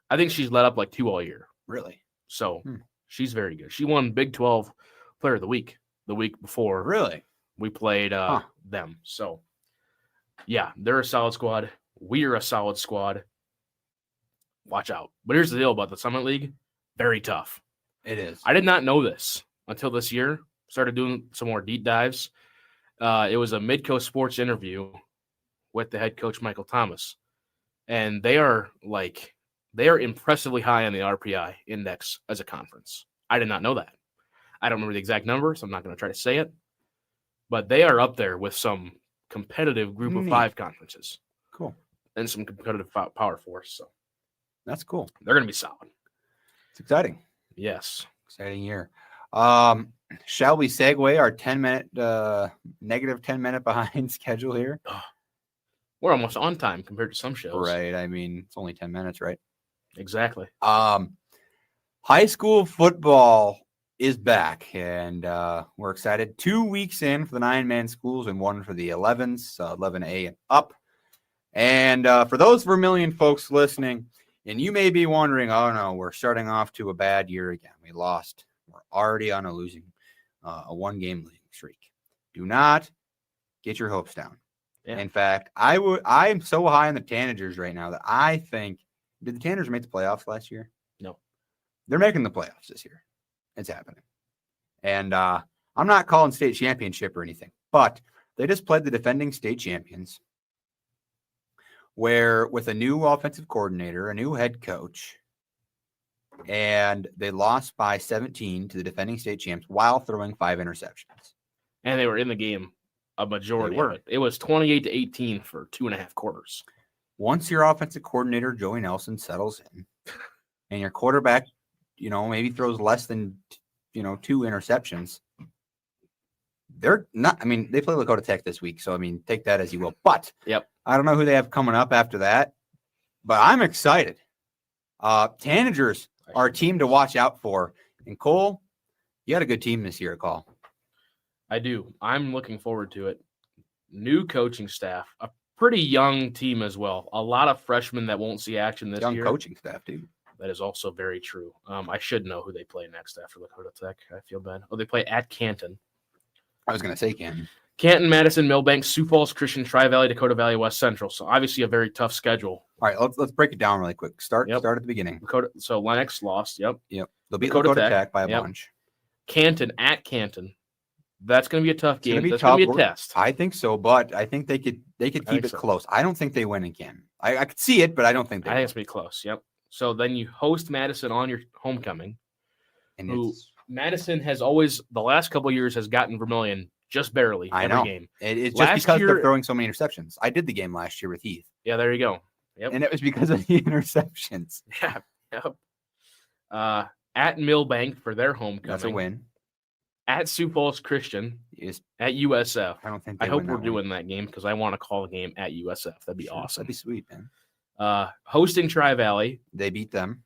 I think she's let up like 2 all year. Really? So she's very good. She won Big 12 Player of the Week the week before. Really? We played them. So, yeah, they're a solid squad. We're a solid squad. Watch out. But here's the deal about the Summit League. Very tough. It is. I did not know this until this year. started doing some more deep dives. It was a Midco Sports interview with the head coach, Michael Thomas. And they are impressively high on the RPI index as a conference. I did not know that. I don't remember the exact number, so I'm not going to try to say it. But they are up there with some competitive group of 5 conferences. Cool. And some competitive Power Fours. So that's cool. They're going to be solid. It's exciting. Yes. Exciting year. Shall we segue our 10-minute, negative 10-minute behind schedule here? We're almost on time compared to some shows. Right. I mean, it's only 10 minutes, right? Exactly. High school football is back, and we're excited. 2 weeks in for the 9-man schools and 1 for the 11s, 11A and up. And for those Vermilion folks listening, and you may be wondering, oh no, we're starting off to a bad year again. We lost. We're already on a 1-game losing streak. Do not get your hopes down. Yeah. In fact, I'm so high on the Tanagers right now that I think, did the Tanagers make the playoffs last year? No. They're making the playoffs this year. It's happening. And I'm not calling state championship or anything, but they just played the defending state champions, where with a new offensive coordinator, a new head coach, and they lost by 17 to the defending state champs while throwing 5 interceptions. And they were in the game a majority of it. It was 28-18 for 2.5 quarters. Once your offensive coordinator, Joey Nelson, settles in, and your quarterback, maybe throws less than, 2 interceptions, they're not, they play Lakota Tech this week, so, take that as you will. But I don't know who they have coming up after that, but I'm excited. Tanagers are a team to watch out for. And Cole, you had a good team this year, Cole. I do. I'm looking forward to it. New coaching staff, a pretty young team as well. A lot of freshmen that won't see action this year. Young coaching staff, too. That is also very true. I should know who they play next after Lakota Tech. I feel bad. Oh, they play at Canton. I was going to say Canton. Canton, Madison, Millbank, Sioux Falls, Christian, Tri-Valley, Dakota Valley, West Central. So obviously a very tough schedule. All right, let's break it down really quick. Start at the beginning. So Lennox lost. Yep. They'll beat Dakota Tech by a bunch. Canton at Canton. That's going to be a tough game. That's going to be a test. I think so, but I think they could keep it close. I don't think they win again. I could see it, but I don't think they I think it's going to be close. Yep. So then you host Madison on your homecoming. And Madison has always, the last couple of years, has gotten Vermilion just barely every game. It's just because they're throwing so many interceptions. I did the game last year with Heath. Yeah, there you go. Yep. And it was because of the interceptions. Yeah. Yep. At Millbank for their homecoming. That's a win. At Sioux Falls Christian. At USF. I hope we're doing that game because I want to call a game at USF. That'd be awesome. That'd be sweet, man. Hosting Tri-Valley. They beat them.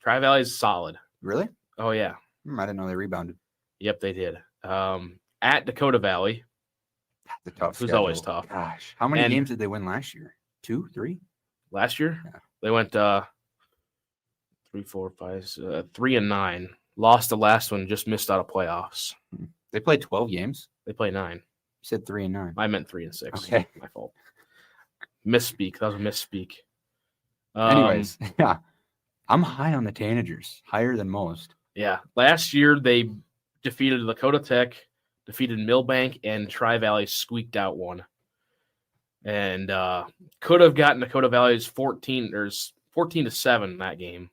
Tri-Valley is solid. Really? Oh, yeah. I didn't know they rebounded. Yep, they did. At Dakota Valley. The tough It was always tough. Gosh. How many games did they win last year? 2, 3? Last year? Yeah. They went 3, 4, 5, 3 and 9. Lost the last one, just missed out of playoffs. They played 12 games? They play 9. You said 3 and 9. I meant 3 and 6. Okay. My fault. Misspeak. That was a misspeak. Anyways, yeah. I'm high on the Tanagers. Higher than most. Yeah. Last year, they defeated Lakota Tech, defeated Millbank, and Tri-Valley squeaked out one. And could have gotten Dakota Valley's 14-7 in that game.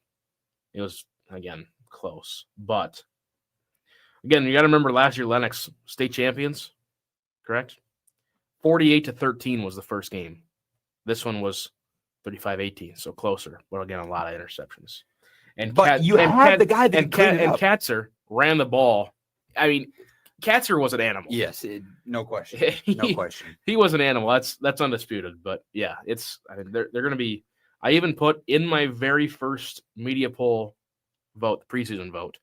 It was, again, close. But, again, you got to remember last year, Lennox state champions, correct? 48-13 was the first game. This one was 35-18, so closer. But, again, a lot of interceptions. And the guy that Katzer ran the ball. I mean, Katzer was an animal. Yes, no question. No question. He was an animal. That's undisputed. But yeah, they're going to be. I even put in my very first media poll vote, the preseason vote.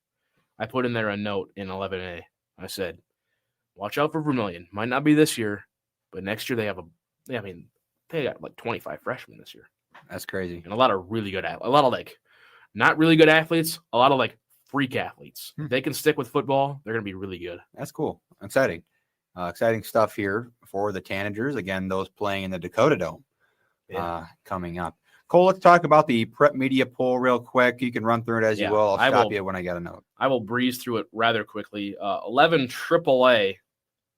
I put in there a note in 11A. I said, "Watch out for Vermilion. Might not be this year, but next year they got like 25 freshmen this year. That's crazy, and a lot of really good a lot of not really good athletes, a lot of freak athletes. They can stick with football. They're going to be really good. That's cool. Exciting. Exciting stuff here for the Tanagers. Again, those playing in the Dakota Dome coming up. Cole, let's talk about the prep media poll real quick. You can run through it as you will. I'll stop you when I get a note. I will breeze through it rather quickly. 11 AAA,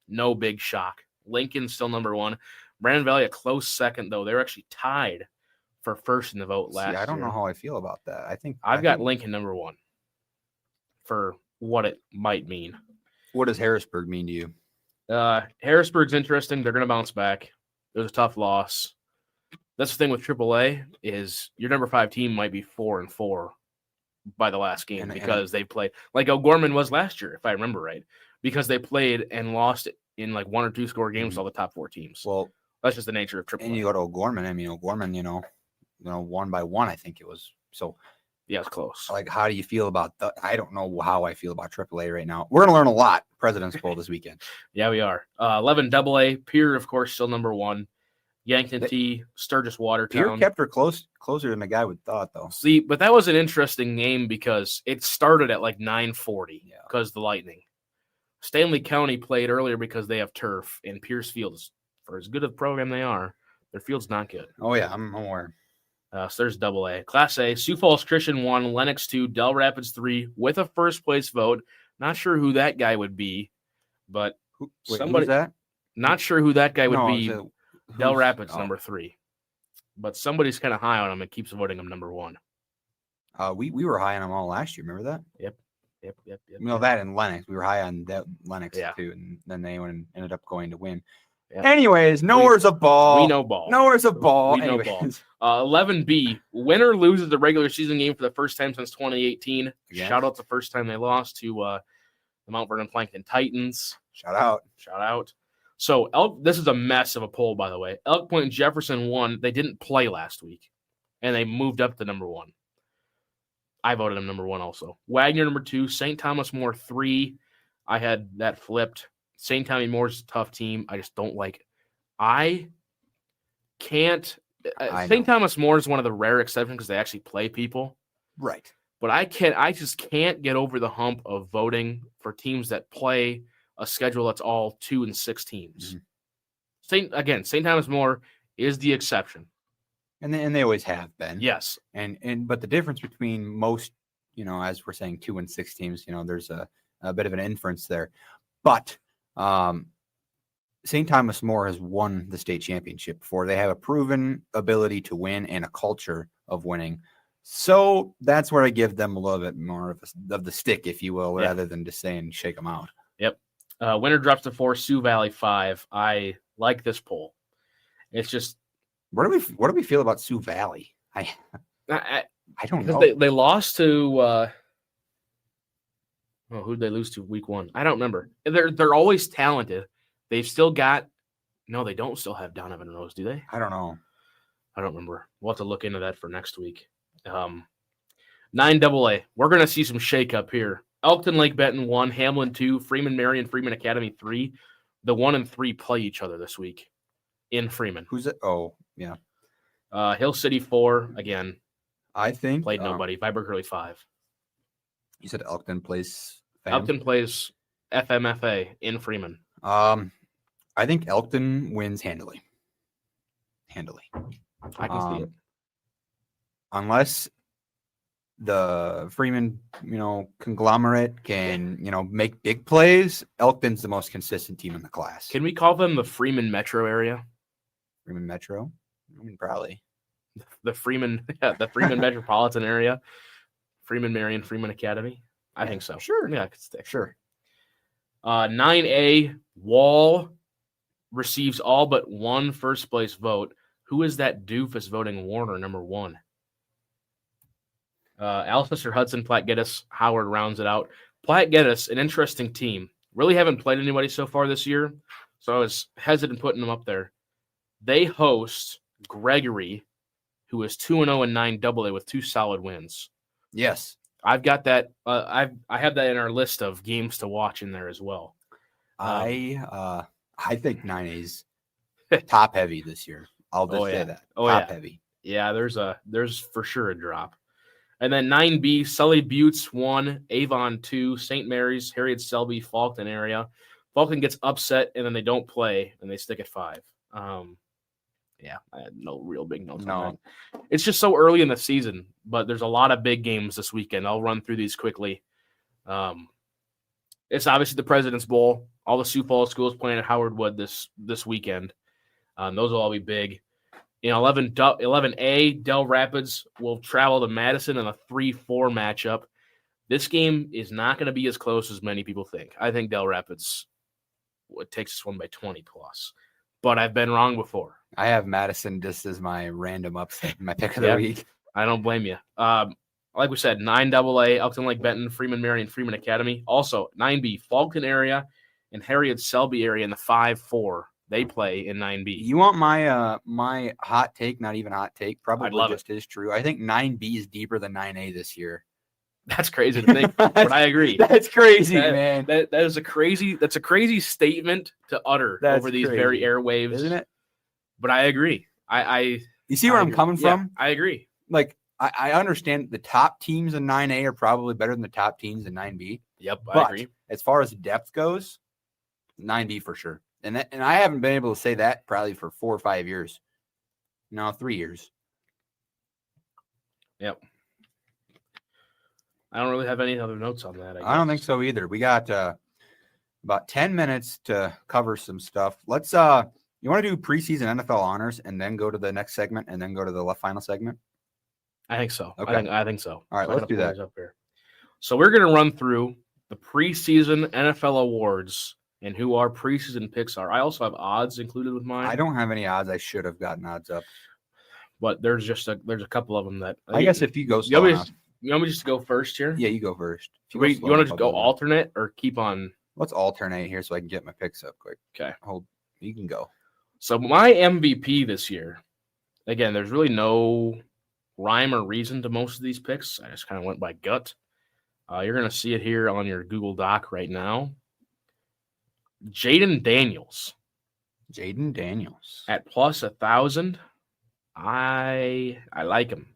no big shock. Lincoln still number 1. Brandon Valley a close second, though. They're actually tied for first in the vote last year. I don't know how I feel about that. I've got Lincoln number 1 for what it might mean. What does Harrisburg mean to you? Harrisburg's interesting. They're going to bounce back. It was a tough loss. That's the thing with AAA is your number 5 team might be 4-4 by the last game because they played like O'Gorman was last year, if I remember right, because they played and lost in like 1 or 2 score games to all the top 4 teams. Well, that's just the nature of AAA. And you go to O'Gorman. I mean, O'Gorman, 1 by 1, I think it was. So, yeah, it's close. Like, how do you feel about that? I don't know how I feel about AAA right now. We're going to learn a lot. President's Bowl this weekend. Yeah, we are. 11 AA. Pier, of course, still number 1. Yankton T, Sturgis Watertown. Pier kept her closer than the guy would thought, though. See, but that was an interesting game because it started at like 9:40 because of the lightning. Stanley County played earlier because they have turf, and Pierce Fields, for as good a program they are, their field's not good. Oh, yeah, I'm aware. So there's AA. Class A, Sioux Falls Christian 1, Lennox 2, Del Rapids 3, with a first-place vote. Not sure who that guy would be, but somebody. Who's that? Not sure who that guy would be. Del Rapids, number 3. But somebody's kind of high on him and keeps voting him number 1. We were high on them all last year. Remember that? Yep. That and Lennox. We were high on that Lennox, too. And then they ended up going to win. Yep. Anyways, nowhere's a ball. We know ball. Nowhere's a ball. We know ball. 11B, winner loses the regular season game for the first time since 2018. Again? Shout out the first time they lost to the Mount Vernon Plankton Titans. Shout out. So this is a mess of a poll, by the way. Elk Point and Jefferson 1. They didn't play last week, and they moved up to number 1. I voted them number 1 also. Wagner number 2. St. Thomas More 3. I had that flipped. St. Tommy Moore's a tough team. I just don't like it. I can't. St. Thomas More is one of the rare exceptions because they actually play people. Right. But I just can't get over the hump of voting for teams that play a schedule that's all 2 and 6 teams. Mm-hmm. St. Thomas More is the exception. And they always have been. Yes. But the difference between most, as we're saying 2 and 6 teams, there's a bit of an inference there. But St. Thomas More has won the state championship before. They have a proven ability to win and a culture of winning. So that's where I give them a little bit more of the stick, if you will, rather than just saying shake them out. Yep. Winner drops to 4, Sioux Valley 5. I like this poll. It's just what do we feel about Sioux Valley? I don't know. They lost to who'd they lose to week 1? I don't remember. They're always talented. They've still got they don't still have Donovan Rose, do they? I don't know. I don't remember. We'll have to look into that for next week. 9 AA. We're gonna see some shakeup here. Elkton Lake Benton 1, Hamlin 2, Freeman Marion, Freeman Academy 3. The 1 and 3 play each other this week in Freeman. Who's it? Oh, yeah. Hill City 4, again. I think. Played nobody. Viborg Hurley 5. You said Elkton plays Elkton plays FMFA in Freeman. I think Elkton wins handily. I can see it. Unless the Freeman, conglomerate can, make big plays, Elkton's the most consistent team in the class. Can we call them the Freeman metro area? Freeman metro? I mean, probably. The Freeman metropolitan area. Freeman Marion, Freeman Academy. I think so. Sure. Yeah, I could stick. Sure. 9A, Wall receives all but 1 first place vote. Who is that doofus voting Warner number 1? Alcester, Hudson, Platte Geddes, Howard rounds it out. Platte Geddes, an interesting team. Really haven't played anybody so far this year, so I was hesitant putting them up there. They host Gregory, who is 2-0 and 9 AA with 2 solid wins. Yes. I've got that. I have that in our list of games to watch in there as well. I think 9A's top heavy this year. I'll just say that. Top heavy. Yeah, there's for sure a drop. And then 9B, Sully Buttes 1, Avon 2, St. Mary's, Harriet Selby, Faulkton area. Faulkton gets upset and then they don't play and they stick at 5. Yeah, I had no real big notes No. on that. It's just so early in the season, but there's a lot of big games this weekend. I'll run through these quickly. It's obviously the President's Bowl. All the Sioux Falls schools playing at Howard Wood this weekend. Those will all be big. In 11A, Del Rapids will travel to Madison in a 3-4 matchup. This game is not going to be as close as many people think. I think Del Rapids takes this one by 20+. But I've been wrong before. I have Madison just as my random upset, my pick of the week. I don't blame you. Like we said, 9AA, Elkton Lake Benton, Freeman Marion, Freeman Academy. Also, 9B, Falcon area and Harriet Selby area in the 5-4. They play in 9B. You want my my hot take? Not even hot take. Probably just it. is true. I think 9B is deeper than 9A this year. That's crazy to think, but I agree. That's crazy, man. That's a crazy statement to utter over these very airwaves, isn't it? But I agree. You see where I'm coming from? Yeah, I agree. Like I understand the top teams in 9A are probably better than the top teams in 9B. Yep, but I agree. As far as depth goes, 9B for sure. And I haven't been able to say that probably for 4 or 5 years. No, 3 years. Yep. I don't really have any other notes on that. I don't think so either. We got about 10 minutes to cover some stuff. Let's you want to do preseason NFL honors and then go to the next segment and then go to the final segment? I think so. Okay. I think so. All right, let's do that. Up here. So we're going to run through the preseason NFL awards and who our preseason picks are. I also have odds included with mine. I don't have any odds. I should have gotten odds up. But there's a couple of them that I guess if you go slow enough. You want me just to go first here? Yeah, you go first. You want to just go alternate or keep on? Let's alternate here so I can get my picks up quick. Okay. You can go. So my MVP this year, again, there's really no rhyme or reason to most of these picks. I just kind of went by gut. You're going to see it here on your Google Doc right now. Jaden Daniels. At plus 1,000. I like him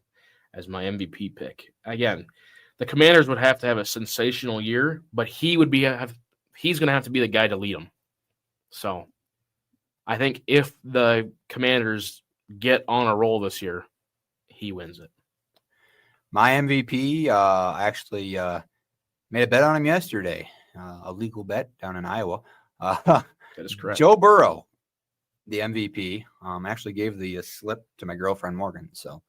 as my MVP pick. Again, the Commanders would have to have a sensational year, but he's going to have to be the guy to lead them. So I think if the Commanders get on a roll this year, he wins it. My MVP, I actually made a bet on him yesterday, a legal bet down in Iowa. That is correct. Joe Burrow, the MVP, actually gave the slip to my girlfriend Morgan. So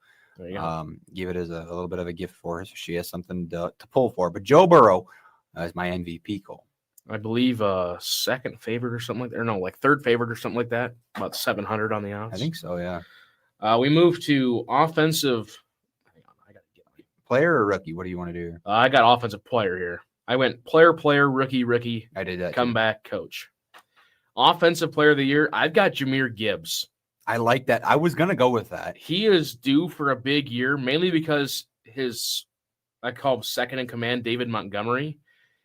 give it as a little bit of a gift for her, so she has something to pull for. But Joe Burrow is my MVP, Cole. I believe second favorite or something like that. Or no, like third favorite or something like that. About 700 on the odds. I think so, yeah. We moved to offensive. Hang on, I got to get my player or rookie. What do you want to do? I got offensive player here. I went player, rookie. I did that. Comeback coach. Offensive player of the year. I've got Jahmyr Gibbs. I like that. I was going to go with that. He is due for a big year, mainly because I call him second in command, David Montgomery,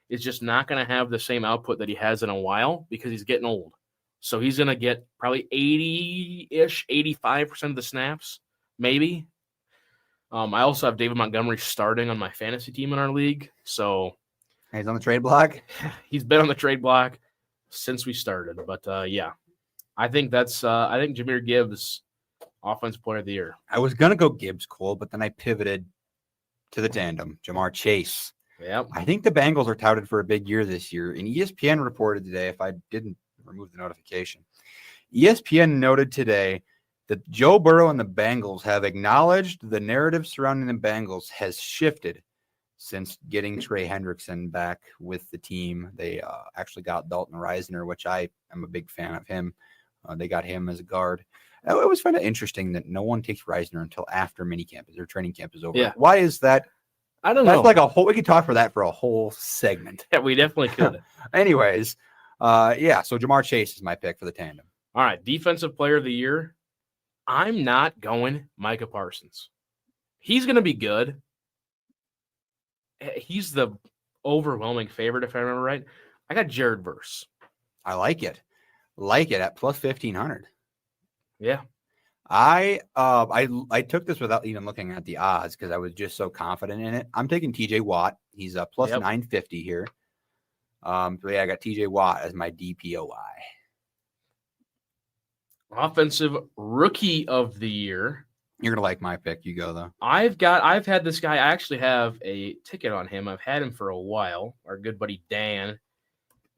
is just not going to have the same output that he has in a while because he's getting old. So he's going to get probably 80-ish, 85% of the snaps, maybe. I also have David Montgomery starting on my fantasy team in our league. So he's on the trade block? He's been on the trade block since we started. But, yeah. I think Jahmyr Gibbs, offensive player of the year. I was going to go Gibbs, Cole, but then I pivoted to the tandem, Jamar Chase. Yep. I think the Bengals are touted for a big year this year. And ESPN reported today, if I didn't remove the notification, ESPN noted today that Joe Burrow and the Bengals have acknowledged the narrative surrounding the Bengals has shifted since getting Trey Hendrickson back with the team. They actually got Dalton Reisner, which I am a big fan of him. They got him as a guard. It was kind of interesting that no one takes Reisner until after minicamp, their training camp is over. Yeah. Why is that? I don't know. That's like we could talk for that for a whole segment. Yeah, we definitely could. Anyways, so Jamar Chase is my pick for the tandem. All right, defensive player of the year. I'm not going Micah Parsons. He's going to be good. He's the overwhelming favorite, if I remember right. I got Jared Verse. I like it. At plus 1,500. Yeah. I took this without even looking at the odds because I was just so confident in it. I'm taking TJ Watt. He's a plus 950 here. So yeah, I got TJ Watt as my DPOI. Offensive Rookie of the Year. You're gonna like my pick. You go though. I've had this guy. I actually have a ticket on him. I've had him for a while. Our good buddy Dan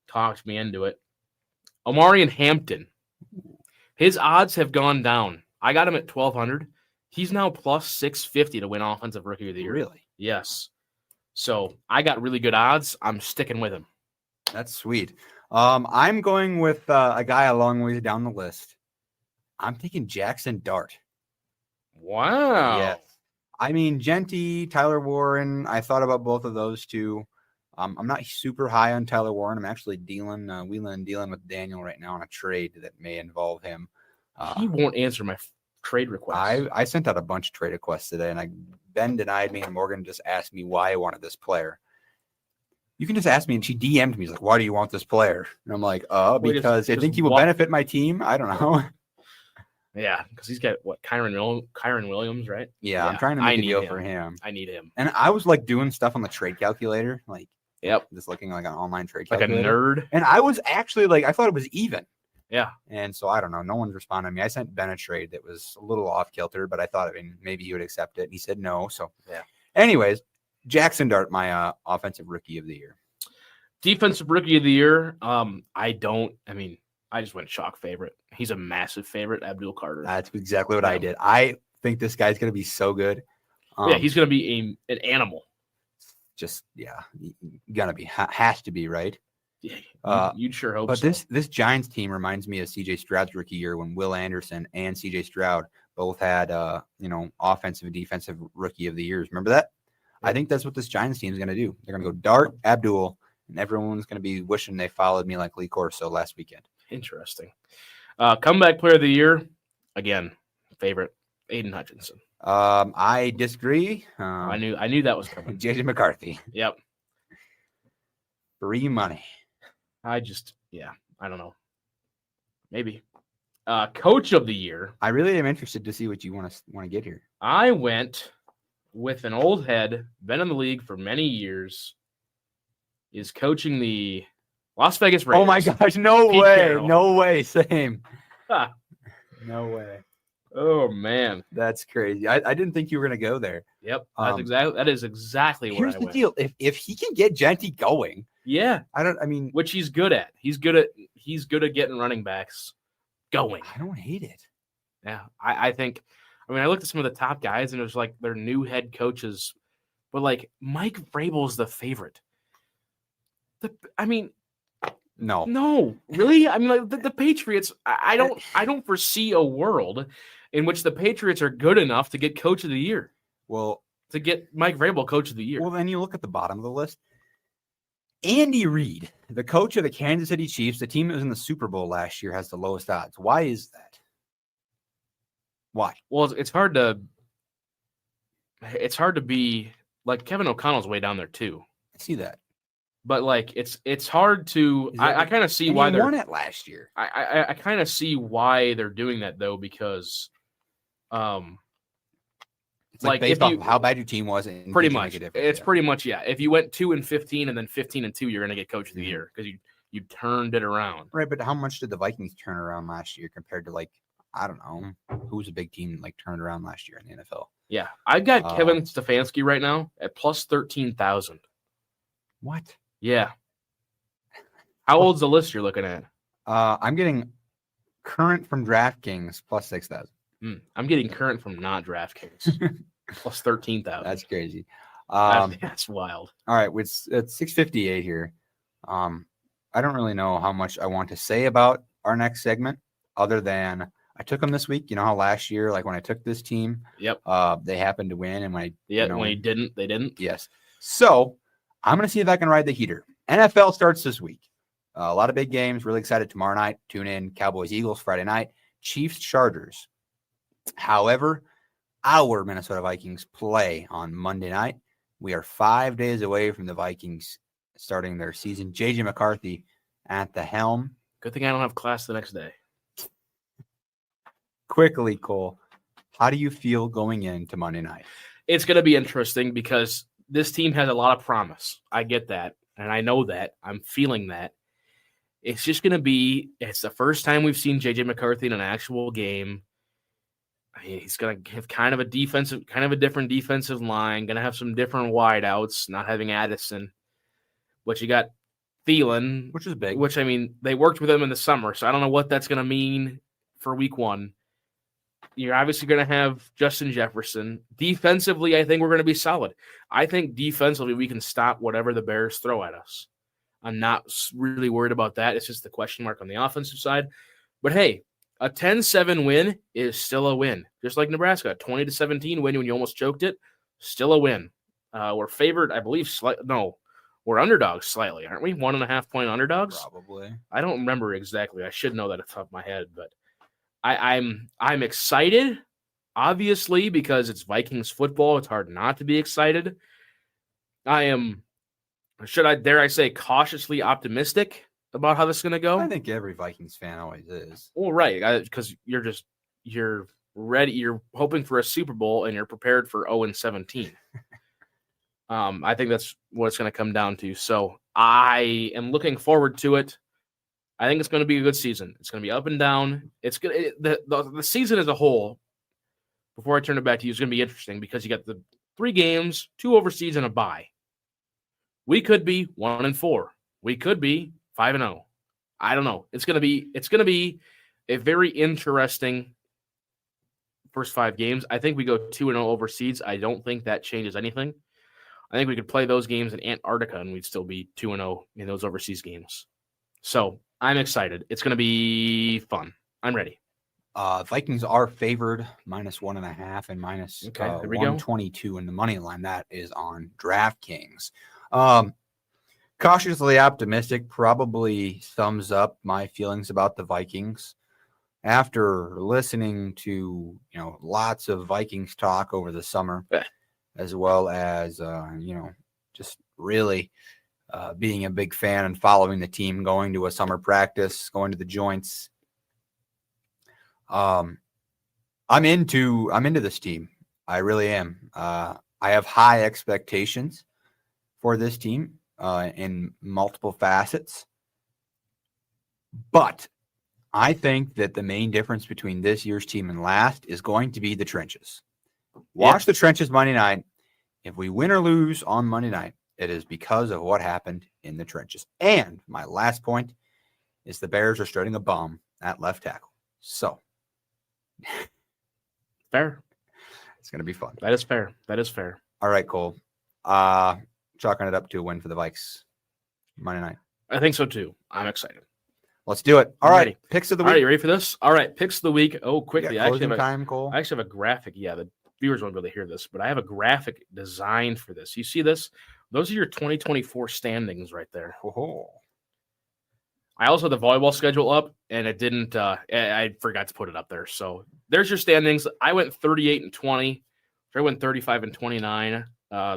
talked me into it. Omarion Hampton. His odds have gone down. I got him at 1,200. He's now plus 650 to win Offensive Rookie of the Year. Really? Yes. So I got really good odds. I'm sticking with him. That's sweet. I'm going with a guy a long way down the list. I'm thinking Jackson Dart. Wow. Yes. I mean, Genty, Tyler Warren. I thought about both of those two. I'm not super high on Tyler Warren. I'm actually wheeling and dealing with Daniel right now on a trade that may involve him. He won't answer my trade request. I sent out a bunch of trade requests today, and Ben denied me, and Morgan just asked me why I wanted this player. You can just ask me, and she DM'd me. She's like, why do you want this player? And I'm like, because I think he will benefit my team. I don't know. Yeah, because he's got, Kyron Williams, right? Yeah, I'm trying to make a deal for him. I need him. And I was like doing stuff on the trade calculator, like just looking like an online trade calculator. Like a nerd. And I was actually like, I thought it was even. Yeah. And so I don't know. No one's responded to me. I sent Ben a trade that was a little off kilter, but I thought, maybe he would accept it. And he said no. So yeah. Anyways, Jackson Dart, my Offensive Rookie of the Year. Defensive Rookie of the Year. I just went chalk favorite. He's a massive favorite, Abdul Carter. That's exactly what I did. I think this guy's going to be so good. He's going to be an animal. Has to be, right? Yeah, you'd sure hope but so. But this Giants team reminds me of C.J. Stroud's rookie year when Will Anderson and C.J. Stroud both had, offensive and defensive Rookie of the Years. Remember that? Yeah. I think that's what this Giants team is going to do. They're going to go Dart, Abdul, and everyone's going to be wishing they followed me like Lee Corso last weekend. Interesting. Comeback Player of the Year, again, favorite, Aiden Hutchinson. I disagree. I knew that was coming. JJ McCarthy. Yep. Free money. I don't know. Maybe. Coach of the Year. I really am interested to see what you want to get here. I went with an old head, been in the league for many years, is coaching the Las Vegas Raiders. Oh my gosh, no Pete way. Carroll. No way. Same. No way. Oh man. That's crazy. I didn't think you were gonna go there. Yep. That is exactly where I went. Here's the deal. If he can get Genty going, yeah. Which he's good at. He's good at getting running backs going. I don't hate it. Yeah. I think I looked at some of the top guys and it was like their new head coaches, but like Mike Vrabel's the favorite. No, really? The Patriots, I don't foresee a world in which the Patriots are good enough to get Coach of the Year. Well, to get Mike Vrabel Coach of the Year. Well, then you look at the bottom of the list. Andy Reid, the coach of the Kansas City Chiefs, the team that was in the Super Bowl last year, has the lowest odds. Why is that? Why? Well, it's hard to be like Kevin O'Connell's way down there too. I see that. But like it's hard to I kind of see why they won it last year. I kind of see why they're doing that though, because it's like based off of how bad your team was, and pretty much it's pretty much if you went 2-15 and then 15-2, you're gonna get Coach of the Year because you turned it around. Right, but how much did the Vikings turn around last year compared to like I don't know who's a big team like turned around last year in the NFL? Yeah, I've got Kevin Stefanski right now at plus 13,000. What? Yeah. How old's the list you're looking at? I'm getting current from DraftKings plus 6,000. I'm getting current from not DraftKings plus 13,000. That's crazy. That's wild. All right, it's 6:58 here. I don't really know how much I want to say about our next segment, other than I took them this week. You know how last year, like when I took this team, they happened to win, and when you didn't, they didn't. Yes. So I'm going to see if I can ride the heater. NFL starts this week. A lot of big games. Really excited tomorrow night. Tune in. Cowboys, Eagles Friday night. Chiefs, Chargers. However, our Minnesota Vikings play on Monday night. We are 5 days away from the Vikings starting their season. JJ McCarthy at the helm. Good thing I don't have class the next day. Quickly, Cole, how do you feel going into Monday night? It's going to be interesting because this team has a lot of promise. I get that, and I know that. I'm feeling that. It's just going to be – it's the first time we've seen J.J. McCarthy in an actual game. He's going to have kind of a different defensive line, going to have some different wideouts, not having Addison. But you got Thielen. Which is big. Which, I mean, they worked with him in the summer, so I don't know what that's going to mean for week one. You're obviously going to have Justin Jefferson. Defensively, I think we're going to be solid. I think defensively we can stop whatever the Bears throw at us. I'm not really worried about that. It's just the question mark on the offensive side. But, hey, a 10-7 win is still a win. Just like Nebraska, a 20-17 win when you almost choked it, still a win. We're favored, I believe, we're underdogs slightly, aren't we? 1.5-point underdogs? Probably. I don't remember exactly. I should know that off the top of my head, but I'm excited, obviously, because it's Vikings football. It's hard not to be excited. I am, dare I say, cautiously optimistic about how this is going to go. I think every Vikings fan always is. Well, right, because you're ready. You're hoping for a Super Bowl, and you're prepared for 0-17. I think that's what it's going to come down to. So I am looking forward to it. I think it's going to be a good season. It's going to be up and down. The season as a whole, before I turn it back to you, is going to be interesting because you got the 3 games, 2 overseas, and a bye. We could be 1-4. We could be 5-0. I don't know. It's going to be a very interesting first 5 games. I think we go 2-0 overseas. I don't think that changes anything. I think we could play those games in Antarctica and we'd still be 2-0 in those overseas games. So I'm excited. It's going to be fun. I'm ready. Vikings are favored -1.5 and minus 122 in the money line. That is on DraftKings. Cautiously optimistic probably sums up my feelings about the Vikings. After listening to lots of Vikings talk over the summer, as well as just really being a big fan and following the team, going to a summer practice, going to the joints. I'm into this team. I really am. I have high expectations for this team in multiple facets. But I think that the main difference between this year's team and last is going to be the trenches. Watch the trenches Monday night. If we win or lose on Monday night, it is because of what happened in the trenches. And my last point is the Bears are starting a bum at left tackle. So fair. It's going to be fun. That is fair. All right, Cole. Chalking it up to a win for the Vikes Monday night. I think so too. I'm excited. Let's do it. All right. Ready. Picks of the week. All right, you ready for this? All right, picks of the week. Oh, quickly. Closing time, Cole. I actually have a graphic. Yeah, the viewers won't be able to hear this, but I have a graphic designed for this. You see this? Those are your 2024 standings right there. Oh. I also have the volleyball schedule up, and it didn't. I forgot to put it up there. So there's your standings. I went 38-20. I went 35-29.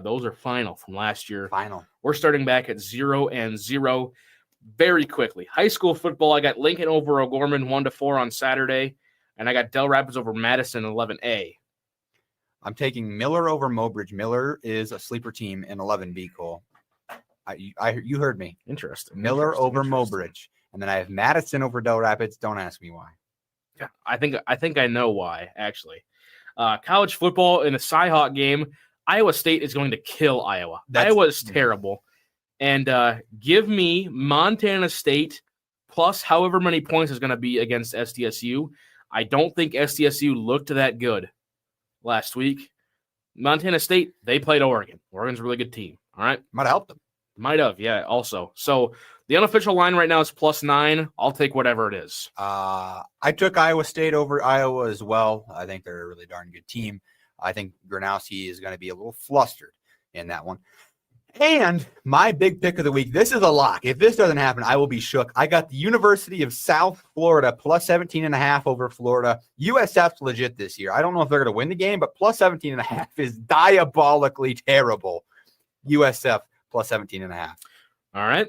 Those are final from last year. Final. We're starting back at 0-0 very quickly. High school football, I got Lincoln over O'Gorman 1-4 on Saturday, and I got Del Rapids over Madison 11A. I'm taking Miller over Mobridge. Miller is a sleeper team in 11B, Cole. You heard me. Interesting. Miller over Mobridge. And then I have Madison over Del Rapids. Don't ask me why. Yeah, I think I know why, actually. College football in the Cyhawk game, Iowa State is going to kill Iowa. Iowa is terrible. And give me Montana State plus however many points is going to be against SDSU. I don't think SDSU looked that good last week. Montana State, they played Oregon. Oregon's a really good team. All right. Might have helped them. Might have, yeah, also. So the unofficial line right now is +9. I'll take whatever it is. I took Iowa State over Iowa as well. I think they're a really darn good team. I think Gronowski is going to be a little flustered in that one. And my big pick of the week, this is a lock. If this doesn't happen, I will be shook. I got the University of South Florida +17.5 over Florida. USF's legit this year. I don't know if they're going to win the game, but +17.5 is diabolically terrible. USF +17.5. All right.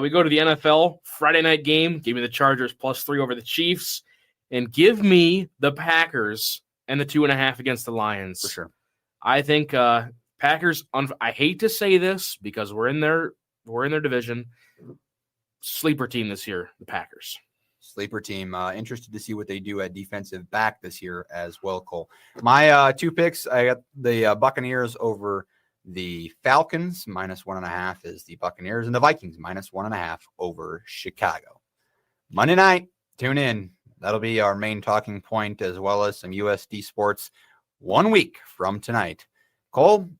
We go to the NFL Friday night game. Give me the Chargers +3 over the Chiefs. And give me the Packers and the 2.5 against the Lions. For sure. I think Packers, I hate to say this because we're in their division. sleeper team this year, the Packers. Sleeper team. Interested to see what they do at defensive back this year as well, Cole. My 2 picks, I got the Buccaneers over the Falcons. -1.5 is the Buccaneers, and the Vikings -1.5 over Chicago. Monday night, tune in. That'll be our main talking point, as well as some USD sports 1 week from tonight. Cole,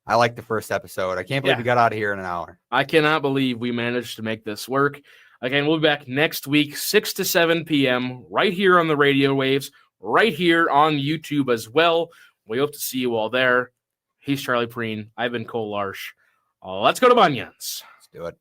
I like the first episode. I can't believe we got out of here in an hour. I cannot believe we managed to make this work. Again, we'll be back next week, 6 to 7 p.m., right here on the radio waves, right here on YouTube as well. We hope to see you all there. He's Charlie Prien. I've been Cole Larsch. Let's go to Bunions. Let's do it.